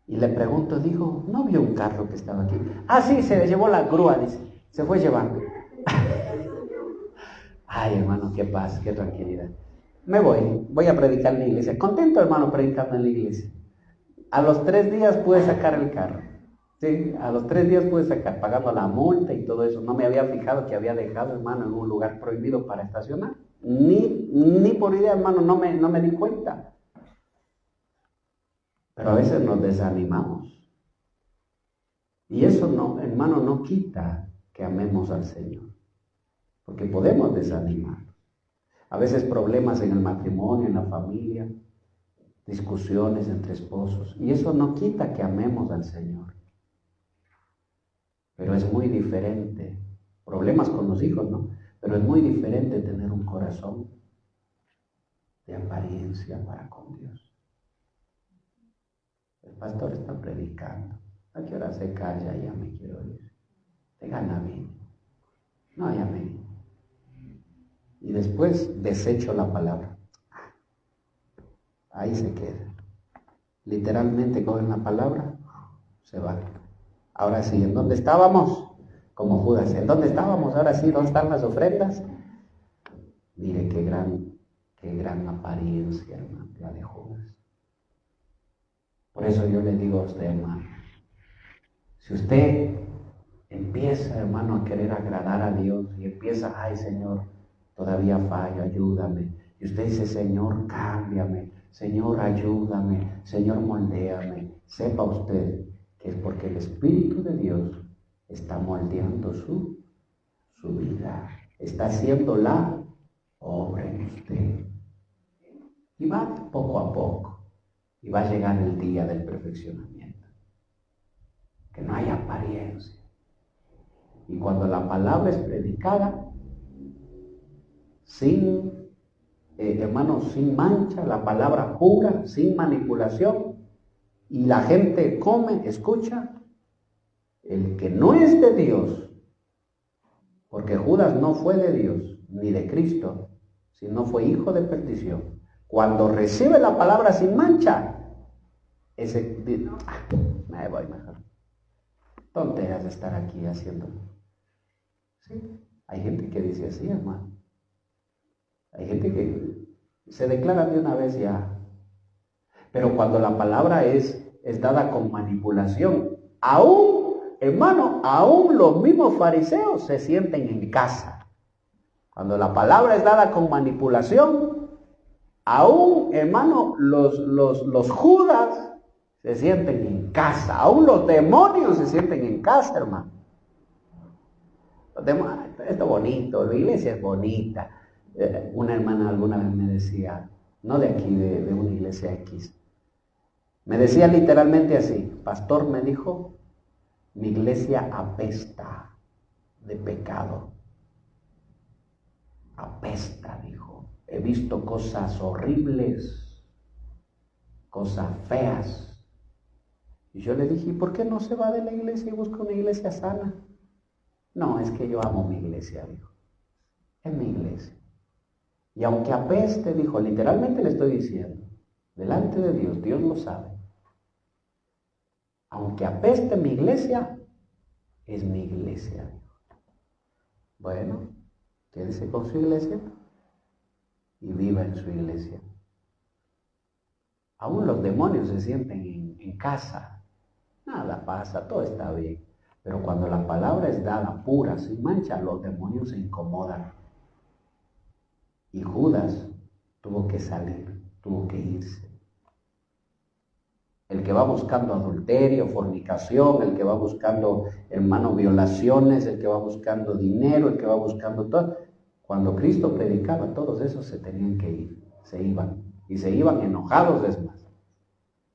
Y le pregunto, dijo, ¿no vio un carro que estaba aquí? Ah, sí, se le llevó la grúa, dice. Se fue llevando. Ay, hermano, qué paz, qué tranquilidad. Me voy a predicar en la iglesia. Contento, hermano, predicando en la iglesia. A los 3 días pude sacar el carro. Sí, a los 3 días pude sacar, pagando la multa y todo eso. No me había fijado que había dejado, hermano, en un lugar prohibido para estacionar. Ni por idea, hermano, no me di cuenta. Pero a veces nos desanimamos. Y eso no, hermano, no quita que amemos al Señor. Porque podemos desanimar. A veces problemas en el matrimonio, en la familia, discusiones entre esposos. Y eso no quita que amemos al Señor. Pero es muy diferente. Problemas con los hijos, ¿no? Pero es muy diferente tener un corazón de apariencia para con Dios. El pastor está predicando. ¿A qué hora se calla? Ya me quiero ir. Te gana bien. No, ya me. Y después desecho la palabra. Ahí se queda. Literalmente cogen la palabra, se va. Ahora sí, ¿en dónde estábamos? Como Judas, ¿en dónde estábamos? Ahora sí, ¿dónde están las ofrendas? Mire qué gran apariencia, hermano, la de Judas. Por eso yo le digo a usted, hermano, si usted empieza, hermano, a querer agradar a Dios y empieza, ay, Señor, todavía fallo, ayúdame. Y usted dice, Señor, cámbiame, Señor, ayúdame, Señor, moldéame. Sepa usted que es porque el Espíritu de Dios está moldeando su vida. Está haciendo la obra en usted. Y va poco a poco. Y va a llegar el día del perfeccionamiento. Que no haya apariencia. Y cuando la palabra es predicada, sin, hermanos, sin mancha, la palabra pura, sin manipulación, y la gente come, escucha, el que no es de Dios, porque Judas no fue de Dios, ni de Cristo, sino fue hijo de perdición. Cuando recibe la palabra sin mancha, ese, me voy mejor. Tonteras de estar aquí haciéndolo. Sí, hay gente que dice así, hermano. Hay gente que se declara de una vez ya. Pero cuando la palabra es dada con manipulación, aún, hermano, aún los mismos fariseos se sienten en casa. Cuando la palabra es dada con manipulación, aún, hermano, los Judas se sienten en casa. Aún los demonios se sienten en casa, hermano. Esto es bonito, la iglesia es bonita. Una hermana alguna vez me decía, no de aquí, de una iglesia X, me decía literalmente así, pastor, me dijo, mi iglesia apesta de pecado. Apesta, dijo. He visto cosas horribles, cosas feas. Y yo le dije, ¿y por qué no se va de la iglesia y busca una iglesia sana? No, es que yo amo mi iglesia, dijo. Es mi iglesia. Y aunque apeste, dijo, literalmente le estoy diciendo, delante de Dios, Dios lo sabe. Aunque apeste mi iglesia, es mi iglesia, dijo. Bueno, quédese con su iglesia y viva en su iglesia. Aún los demonios se sienten en casa. Nada pasa, todo está bien. Pero cuando la palabra es dada pura, sin mancha, los demonios se incomodan. Y Judas tuvo que salir, tuvo que irse. El que va buscando adulterio, fornicación, el que va buscando, hermano, violaciones, el que va buscando dinero, el que va buscando todo. Cuando Cristo predicaba, todos esos se tenían que ir, se iban. Y se iban enojados, es más.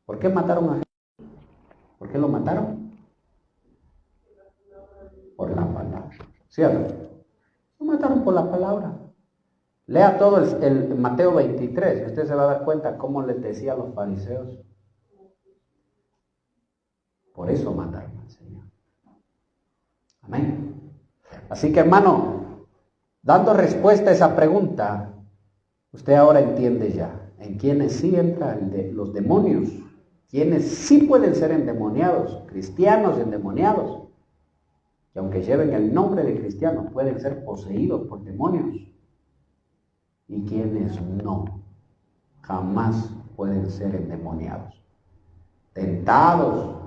¿Por qué mataron a Jesús? ¿Por qué lo mataron? Por la palabra. ¿Cierto? Lo mataron por la palabra. Lea todo el Mateo 23 y usted se va a dar cuenta cómo les decía a los fariseos. Por eso mataron al Señor. Amén. Así que, hermano, dando respuesta a esa pregunta, usted ahora entiende ya en quiénes sí entran los demonios, quiénes sí pueden ser endemoniados, cristianos endemoniados, que aunque lleven el nombre de cristianos, pueden ser poseídos por demonios, y quienes no, jamás pueden ser endemoniados. Tentados,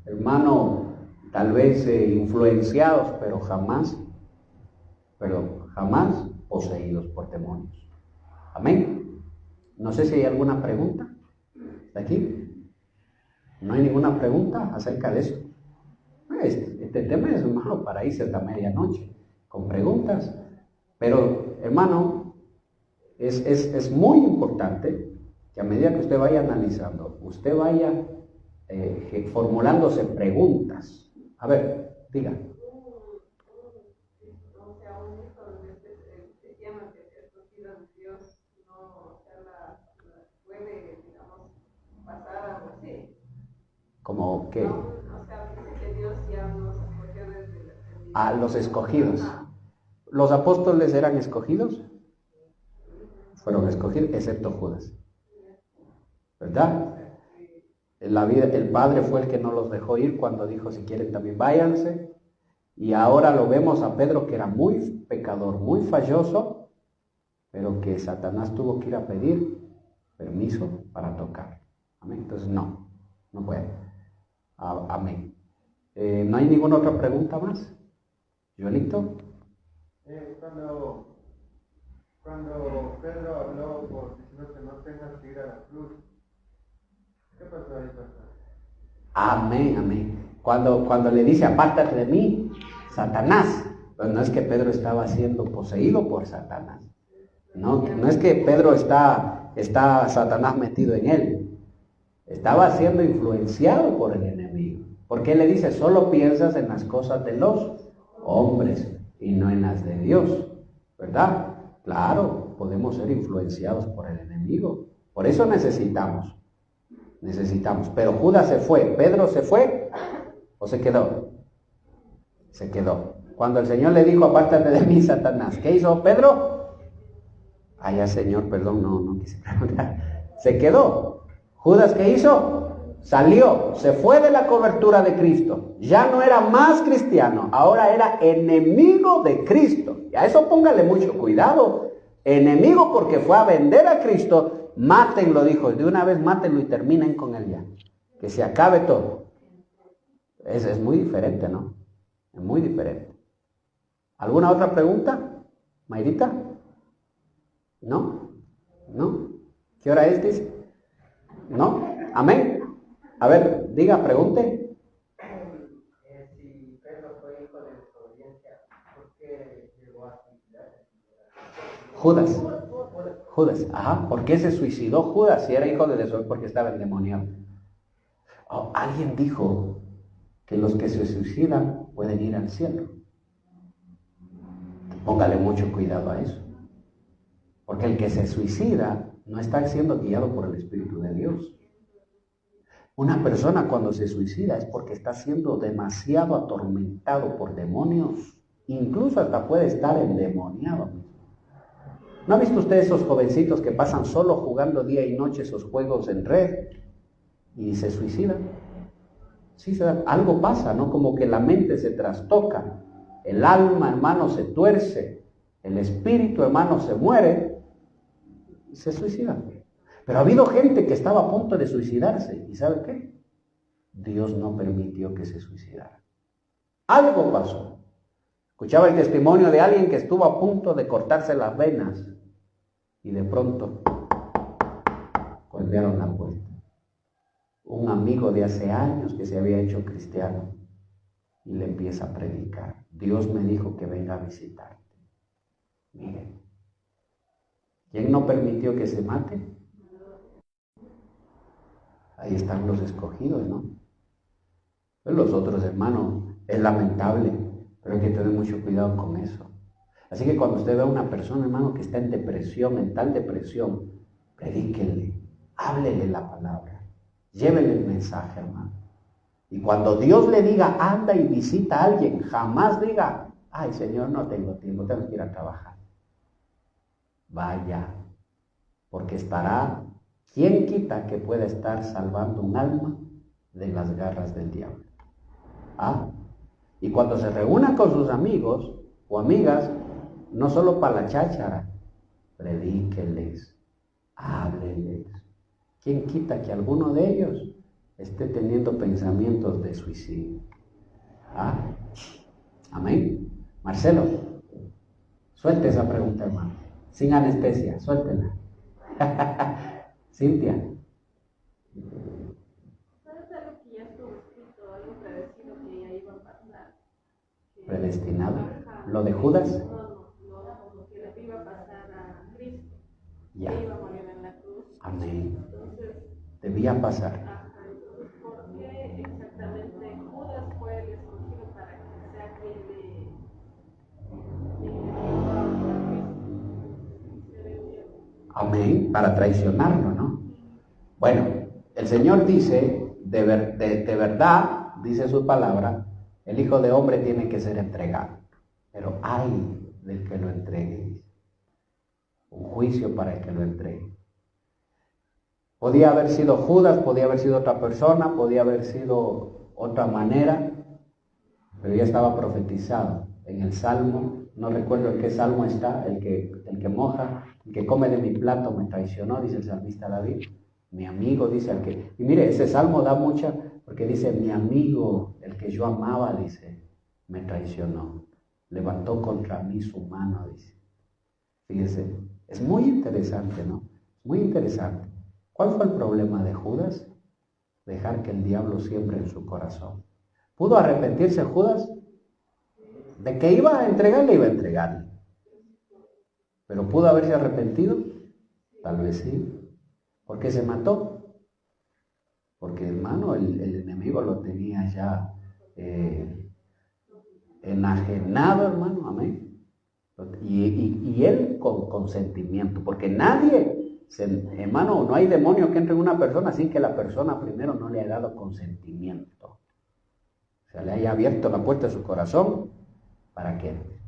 hermano, tal vez influenciados, pero jamás poseídos por demonios. Amén. No sé si hay alguna pregunta de aquí. ¿No hay ninguna pregunta acerca de eso? Este tema es, hermano, para irse hasta medianoche con preguntas. Pero, hermano, es muy importante que a medida que usted vaya analizando, usted vaya formulándose preguntas. A ver, diga. ¿Como qué? A los escogidos. ¿Los apóstoles eran escogidos? Fueron escogidos, excepto Judas. ¿Verdad? El Padre fue el que no los dejó ir cuando dijo, si quieren también váyanse. Y ahora lo vemos a Pedro, que era muy pecador, muy falloso, pero que Satanás tuvo que ir a pedir permiso para tocar. Amén. Entonces no puede. Amén. ¿No hay ninguna otra pregunta más? ¿Joelito? Cuando Pedro habló diciendo que no tengas que ir a la cruz, ¿qué pasó ahí, pastor? Amén. Cuando le dice, apártate de mí, Satanás, pues no es que Pedro estaba siendo poseído por Satanás. No es que Pedro está Satanás metido en él. Estaba siendo influenciado por el enemigo. Porque él le dice, solo piensas en las cosas de los hombres y no en las de Dios. ¿Verdad? Claro, podemos ser influenciados por el enemigo. Por eso necesitamos. Pero Judas se fue. ¿Pedro se fue o se quedó? Se quedó. Cuando el Señor le dijo, apártate de mí, Satanás, ¿qué hizo Pedro? Ya, Señor, perdón, no quise preguntar. Se quedó. ¿Judas qué hizo? Salió, se fue de la cobertura de Cristo. Ya no era más cristiano, ahora era enemigo de Cristo. Y a eso póngale mucho cuidado. Enemigo porque fue a vender a Cristo. Mátenlo, dijo. De una vez mátenlo y terminen con él ya. Que se acabe todo. Es muy diferente, ¿no? Es muy diferente. ¿Alguna otra pregunta? ¿Mayrita? ¿No? ¿Qué hora es, dice? ¿No? ¿Amén? A ver, diga, pregunte. Si Pedro fue hijo de desobediencia, ¿por qué llegó a suicidarse? Judas. ¿Por qué se suicidó Judas si era hijo de desobediencia? Porque estaba endemoniado. Alguien dijo que los que se suicidan pueden ir al cielo. Póngale mucho cuidado a eso. Porque el que se suicida no está siendo guiado por el Espíritu de Dios. Una persona cuando se suicida es porque está siendo demasiado atormentado por demonios. Incluso hasta puede estar endemoniado. ¿No ha visto usted esos jovencitos que pasan solo jugando día y noche esos juegos en red y se suicidan? Sí, algo pasa, ¿no? Como que la mente se trastoca, el alma, hermano, se tuerce, el espíritu, hermano, se muere y se suicida. Pero ha habido gente que estaba a punto de suicidarse. ¿Y sabe qué? Dios no permitió que se suicidara. Algo pasó. Escuchaba el testimonio de alguien que estuvo a punto de cortarse las venas y de pronto golpearon la puerta. Un amigo de hace años que se había hecho cristiano y le empieza a predicar. Dios me dijo que venga a visitarte. Miren, ¿quién no permitió que se mate? Ahí están los escogidos, ¿no? Pues los otros, hermanos, es lamentable, pero hay que tener mucho cuidado con eso. Así que cuando usted ve a una persona, hermano, que está en depresión, en tal depresión, predíquenle, háblele la palabra, llévenle el mensaje, hermano. Y cuando Dios le diga, anda y visita a alguien, jamás diga, ay Señor, no tengo tiempo, tengo que ir a trabajar. Vaya, porque estará, ¿quién quita que pueda estar salvando un alma de las garras del diablo? ¿Ah? Y cuando se reúna con sus amigos o amigas, no solo para la cháchara, predíqueles, háblenles. ¿Quién quita que alguno de ellos esté teniendo pensamientos de suicidio? ¿Ah? Amén. Marcelo, suelte esa pregunta, hermano. Sin anestesia, suéltela. Cintia. ¿Sabes algo que ya estuvo escrito, algo predecido que ya iba a pasar? Predestinado. ¿Lo de Judas? No, que le iba a pasar a Cristo. Ya. Que iba a morir en la cruz. Amén. Entonces, debía pasar. Entonces, ¿por qué exactamente Judas fue el escogido para que sea quien le Amén, para traicionarlo, ¿no? Bueno, el Señor dice, de verdad, dice su palabra, el Hijo de Hombre tiene que ser entregado. Pero ay del que lo entregue. Un juicio para el que lo entregue. Podía haber sido Judas, podía haber sido otra persona, podía haber sido otra manera, pero ya estaba profetizado en el Salmo, no recuerdo en qué Salmo está, el que moja, el que come de mi plato me traicionó, dice el salmista David, mi amigo, dice el que, y mire, ese Salmo da mucha, porque dice, mi amigo, el que yo amaba, dice, me traicionó, levantó contra mí su mano, dice. Fíjese, es muy interesante, ¿no? Muy interesante. ¿Cuál fue el problema de Judas? Dejar que el diablo siembre en su corazón. ¿Pudo arrepentirse Judas? De que iba a entregarle, iba a entregarle. ¿Pero pudo haberse arrepentido? Tal vez sí. ¿Por qué se mató? Porque, hermano, el enemigo lo tenía ya enajenado, hermano, amén. Y él con consentimiento, porque nadie, hermano, no hay demonio que entre en una persona sin que la persona primero no le haya dado consentimiento. O sea, le haya abierto la puerta de su corazón para que entre.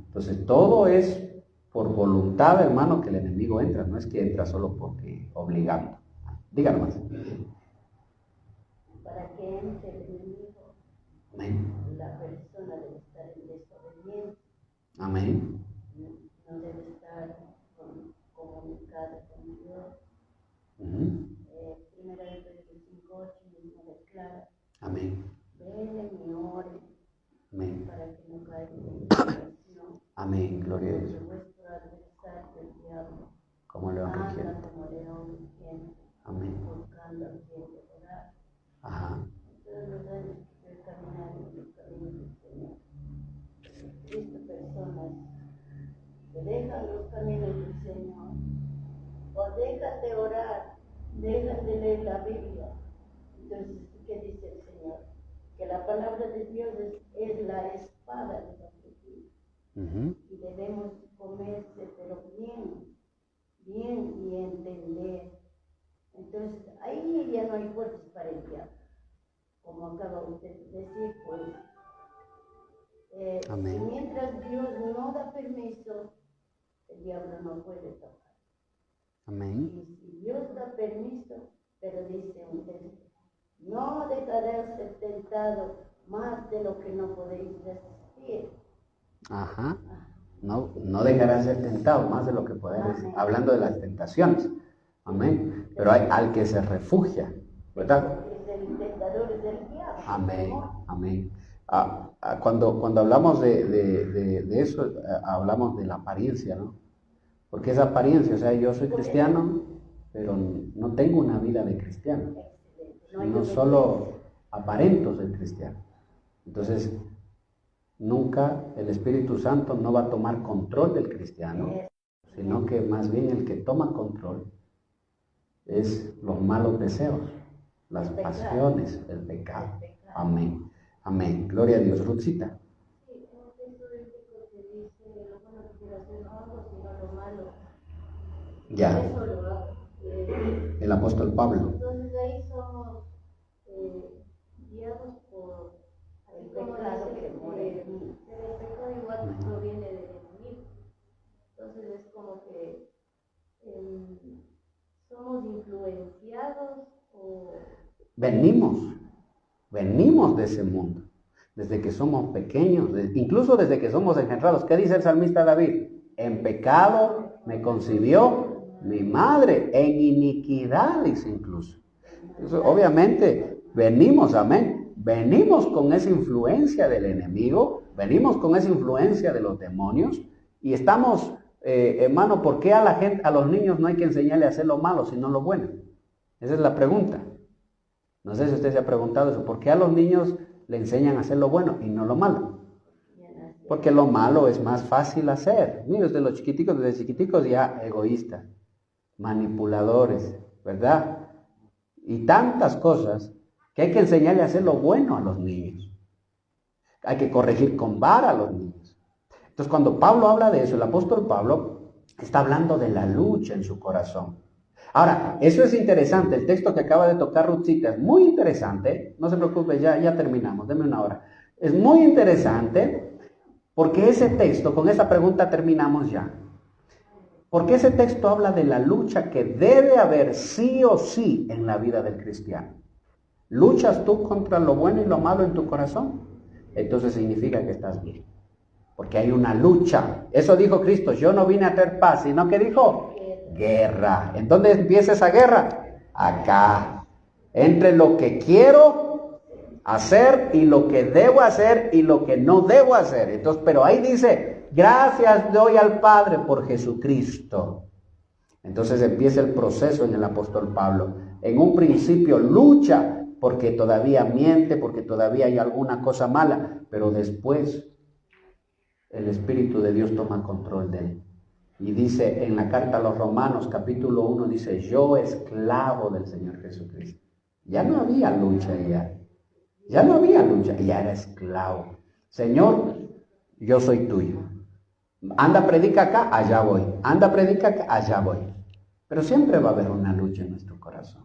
Entonces todo es por voluntad, hermano, que el enemigo entra, no es que entra solo porque obligando. Díganlo más. Para que entre el enemigo, Amén. la persona debe estar en desobediencia. Amén. No debe estar comunicada con Dios. Primera de Pedro 5:8 mismo declara. Amén. Velen y oren. Amén. Para que no caigan en tentación. Amén. Gloria a Dios. Porque vuestro adversario, el diablo, Como león anda rugiente. como león rugiente, Amén. buscando a quien devorar. Ajá. Todos los años que yo he caminado en los caminos del Señor, he visto personas que dejan los caminos del Señor, o dejan de orar, dejan de leer la Biblia. Entonces, ¿qué dice el Señor? Que la palabra de Dios es la espada de la Biblia. Y debemos comerse, pero bien y entender. Entonces, ahí ya no hay fuerzas para el diablo. Como acaba usted de decir, pues, Amén. y mientras Dios no da permiso, el diablo no puede tocar. Amén. Y si Dios da permiso, pero dice un texto, no dejarás ser tentado más de lo que no podéis resistir. Ajá. No dejarás ser tentado más de lo que podéis resistir. Hablando de las tentaciones. Amén. Pero hay al que se refugia, ¿verdad? Es el tentador del diablo. Amén. Amén. Cuando hablamos de eso, hablamos de la apariencia, ¿no? Porque esa apariencia, o sea, yo soy cristiano, pero no tengo una vida de cristiano. No solo aparento ser cristiano. Entonces, nunca el Espíritu Santo no va a tomar control del cristiano, sino que más bien el que toma control es los malos deseos, las pasiones, el pecado. Amén. Amén. Gloria a Dios. Ruthcita. Sí, un texto bíblico que dice, lo bueno que quiero hacer no hago, sino lo malo. Ya. Eso lo hago. El apóstol Pablo. Entonces ahí somos influenciados o venimos de ese mundo. Desde que somos pequeños, incluso desde que somos engendrados. ¿Qué dice el salmista David? En pecado me concibió mi madre, en iniquidad, dice incluso. Entonces, obviamente, venimos, amén, venimos con esa influencia del enemigo, venimos con esa influencia de los demonios, y estamos, hermano, ¿por qué a los niños no hay que enseñarle a hacer lo malo, sino lo bueno? Esa es la pregunta. No sé si usted se ha preguntado eso, ¿por qué a los niños le enseñan a hacer lo bueno y no lo malo? Porque lo malo es más fácil hacer. Mire, desde chiquiticos ya egoístas, manipuladores, ¿verdad? Y tantas cosas que hay que enseñarle a hacer lo bueno a los niños. Hay que corregir con vara a los niños. Entonces, cuando Pablo habla de eso, el apóstol Pablo está hablando de la lucha en su corazón. Ahora, eso es interesante, el texto que acaba de tocar Ruthcita es muy interesante. No se preocupe, ya terminamos, deme una hora. Es muy interesante porque ese texto, con esa pregunta terminamos ya. Porque ese texto habla de la lucha que debe haber sí o sí en la vida del cristiano. ¿Luchas tú contra lo bueno y lo malo en tu corazón? Entonces significa que estás bien. Porque hay una lucha. Eso dijo Cristo, yo no vine a traer paz, sino que dijo guerra. ¿En dónde empieza esa guerra? Acá. Entre lo que quiero hacer y lo que debo hacer y lo que no debo hacer. Entonces, pero ahí dice, gracias doy al Padre por Jesucristo. Entonces empieza el proceso en el apóstol Pablo. En un principio lucha porque todavía miente, porque todavía hay alguna cosa mala, pero después el Espíritu de Dios toma control de él. Y dice en la carta a los Romanos, capítulo 1, dice, yo esclavo del Señor Jesucristo. Ya no había lucha ya. Ya no había lucha, ya era esclavo. Señor, yo soy tuyo. Anda, predica acá, allá voy. Anda, predica acá, allá voy. Pero siempre va a haber una lucha en nuestro corazón.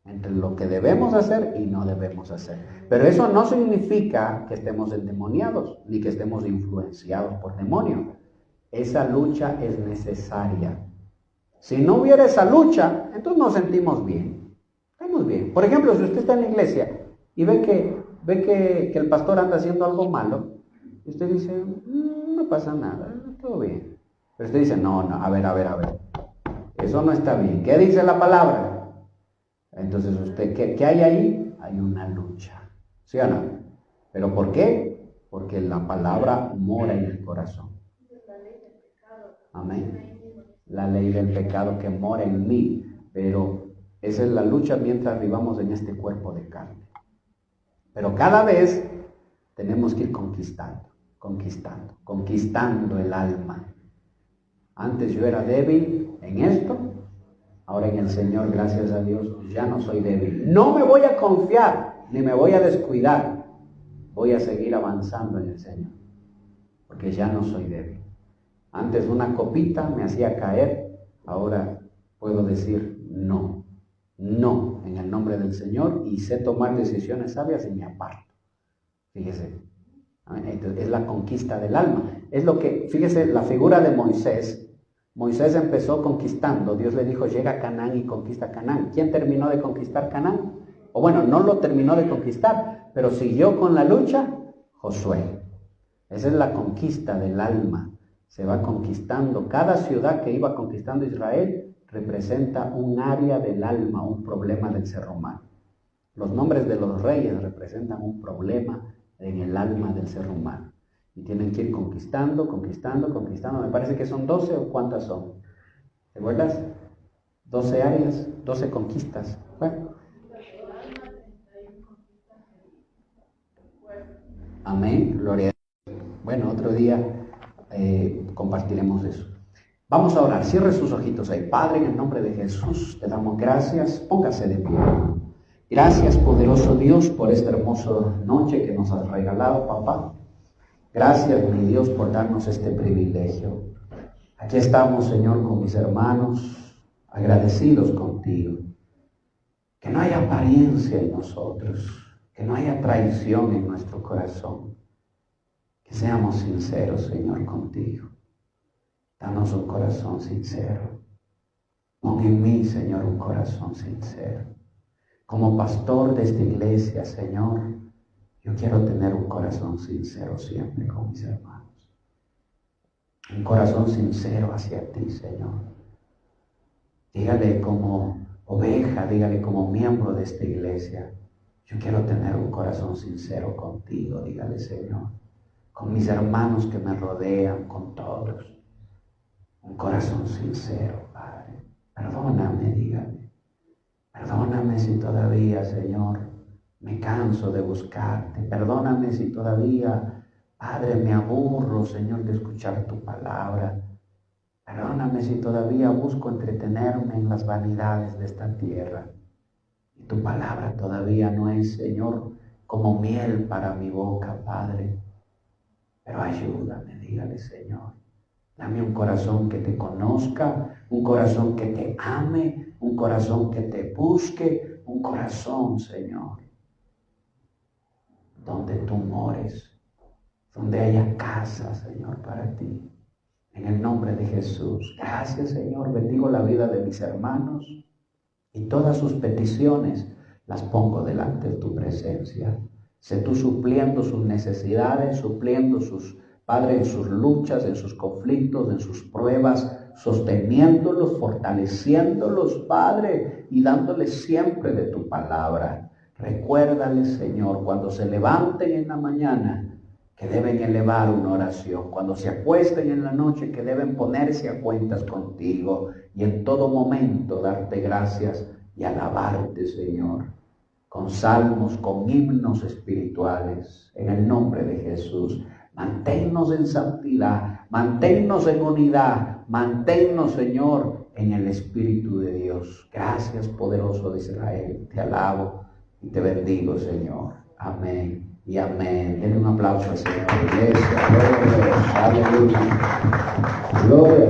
Entre lo que debemos hacer y no debemos hacer. Pero eso no significa que estemos endemoniados, ni que estemos influenciados por demonios. Esa lucha es necesaria. Si no hubiera esa lucha, entonces nos sentimos bien. Estamos bien. Por ejemplo, si usted está en la iglesia y ve que el pastor anda haciendo algo malo, y usted dice, no pasa nada, todo bien. Pero usted dice, no, a ver. Eso no está bien. ¿Qué dice la palabra? Entonces, usted, ¿qué hay ahí? Hay una lucha. ¿Sí o no? ¿Pero por qué? Porque la palabra mora en el corazón. Amén. La ley del pecado que mora en mí. Pero esa es la lucha mientras vivamos en este cuerpo de carne. Pero cada vez tenemos que ir conquistando el alma. Antes yo era débil en esto. Ahora en el Señor, gracias a Dios, ya no soy débil. No me voy a confiar, ni me voy a descuidar. Voy a seguir avanzando en el Señor, porque ya no soy débil. Antes una copita me hacía caer, ahora puedo decir no, en el nombre del Señor, y sé tomar decisiones sabias y me aparto. Fíjese, entonces, es la conquista del alma. Es lo que, fíjese, la figura de Moisés. Moisés empezó conquistando. Dios le dijo, llega a Canaán y conquista Canaán. ¿Quién terminó de conquistar Canaán? O bueno, no lo terminó de conquistar, pero siguió con la lucha Josué. Esa es la conquista del alma. Se va conquistando. Cada ciudad que iba conquistando Israel representa un área del alma, un problema del ser humano. Los nombres de los reyes representan un problema en el alma del ser humano. Y tienen que ir conquistando. Me parece que son 12 o ¿cuántas son? ¿Te acuerdas? 12 áreas, 12 conquistas. Bueno. Amén, gloria a Dios. Bueno, otro día compartiremos eso. Vamos a orar. Cierre sus ojitos ahí. Padre, en el nombre de Jesús, te damos gracias. Póngase de pie. Gracias, poderoso Dios, por esta hermosa noche que nos has regalado, papá. Gracias, mi Dios, por darnos este privilegio. Aquí estamos, Señor, con mis hermanos, agradecidos contigo. Que no haya apariencia en nosotros, que no haya traición en nuestro corazón. Que seamos sinceros, Señor, contigo. Danos un corazón sincero. Pon en mí, Señor, un corazón sincero. Como pastor de esta iglesia, Señor, yo quiero tener un corazón sincero siempre con mis hermanos. Un corazón sincero hacia ti, Señor. Dígale como oveja, dígale como miembro de esta iglesia. Yo quiero tener un corazón sincero contigo, dígale, Señor. Con mis hermanos que me rodean, con todos. Un corazón sincero, Padre. Perdóname, dígale. Perdóname si todavía, Señor, me canso de buscarte. Perdóname si todavía, Padre, me aburro, Señor, de escuchar tu palabra. Perdóname si todavía busco entretenerme en las vanidades de esta tierra. Y tu palabra todavía no es, Señor, como miel para mi boca, Padre. Pero ayúdame, dígale, Señor. Dame un corazón que te conozca, un corazón que te ame, un corazón que te busque, un corazón, Señor, donde tú mores, donde haya casa, Señor, para ti. En el nombre de Jesús. Gracias, Señor. Bendigo la vida de mis hermanos y todas sus peticiones las pongo delante de tu presencia. Sé tú supliendo sus necesidades, supliendo sus, Padre, en sus luchas, en sus conflictos, en sus pruebas, sosteniéndolos, fortaleciéndolos, Padre, y dándoles siempre de tu palabra. Recuérdales, Señor, cuando se levanten en la mañana, que deben elevar una oración, cuando se acuesten en la noche, que deben ponerse a cuentas contigo y en todo momento darte gracias y alabarte, Señor, con salmos, con himnos espirituales, en el nombre de Jesús. Manténnos en santidad, manténnos en unidad, manténnos, Señor, en el Espíritu de Dios. Gracias, poderoso de Israel, te alabo y te bendigo, Señor. Amén. Y amén. Denle un aplauso al Señor. Iglesia, gloria a Dios. Aleluya. Gloria.